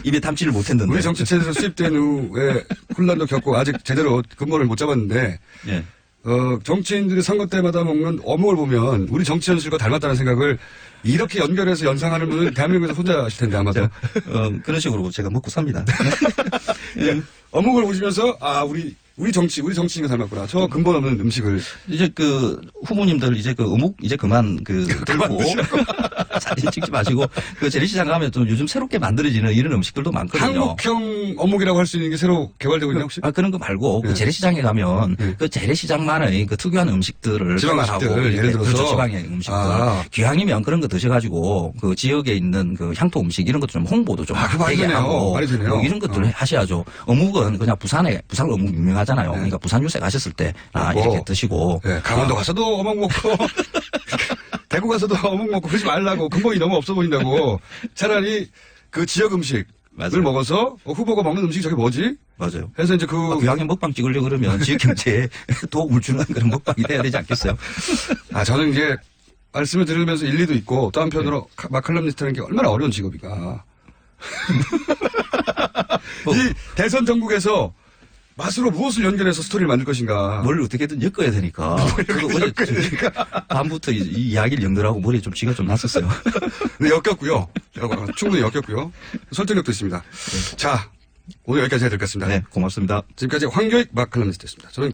[SPEAKER 20] 입에 담지를 못했는데.
[SPEAKER 6] 우리 정치체에서 수입된 후에 혼란도 겪고 아직 제대로 근본을 못 잡았는데.
[SPEAKER 20] 예.
[SPEAKER 6] 정치인들이 선거 때마다 먹는 어묵을 보면 우리 정치 현실과 닮았다는 생각을 이렇게 연결해서 연상하는 분은 대한민국에서 혼자실 텐데 아마도.
[SPEAKER 20] 그런 식으로 제가 먹고 삽니다.
[SPEAKER 6] 예. 어묵을 보시면서 우리 정치인과 닮았구나. 저 근본 없는 음식을.
[SPEAKER 20] 이제 그 후보님들 이제 그 어묵 이제 그만 들고 사진 찍지 마시고 그 재래시장 가면 또 요즘 새롭게 만들어지는 이런 음식들도 많거든요.
[SPEAKER 6] 한국형 어묵이라고 할 수 있는 게 새로 개발되고 있나 혹시?
[SPEAKER 20] 그런 거 말고 그 재래시장에 가면 그 재래시장만의 그 특유한 음식들을
[SPEAKER 6] 지방 음식들 예를 들어서
[SPEAKER 20] 그렇죠, 지방의 음식들 기왕이면 그런 거 드셔가지고 그 지역에 있는 그 향토 음식 이런 것도 좀 홍보도 좀 되게 하고 뭐 이런 것들을 하셔야죠. 어묵은 그냥 부산 어묵 유명하잖아요. 그러니까 부산 유세 가셨을 때 이렇게 드시고
[SPEAKER 6] 강원도 가서도 어묵 먹고 대구 가서도 어묵 먹고 그러지 말라고 근본이 너무 없어 보인다고 차라리 그 지역 음식을 먹어서 후보가 먹는 음식이 저게 뭐지?
[SPEAKER 20] 맞아요.
[SPEAKER 6] 그래서 이제
[SPEAKER 20] 기왕에 먹방 찍으려고 그러면 지역 경제에 도움을 주는 그런 먹방이 돼야 되지 않겠어요?
[SPEAKER 6] 저는 이제 말씀을 들으면서 일리도 있고 또 한편으로 마칼럼니스트라는 게 얼마나 어려운 직업이가. 이 대선 전국에서 맛으로 무엇을 연결해서 스토리를 만들 것인가.
[SPEAKER 20] 뭘 어떻게든 엮어야 되니까. 어제 밤부터 이 이야기를 연결하고 머리에 좀 쥐가 좀 났었어요.
[SPEAKER 6] 네, 엮였고요. 충분히 엮였고요. 설득력도 있습니다. 자, 오늘 여기까지 해야 될 것 같습니다.
[SPEAKER 20] 네, 고맙습니다.
[SPEAKER 6] 지금까지 황교익 마칼럼니스트였습니다. 저는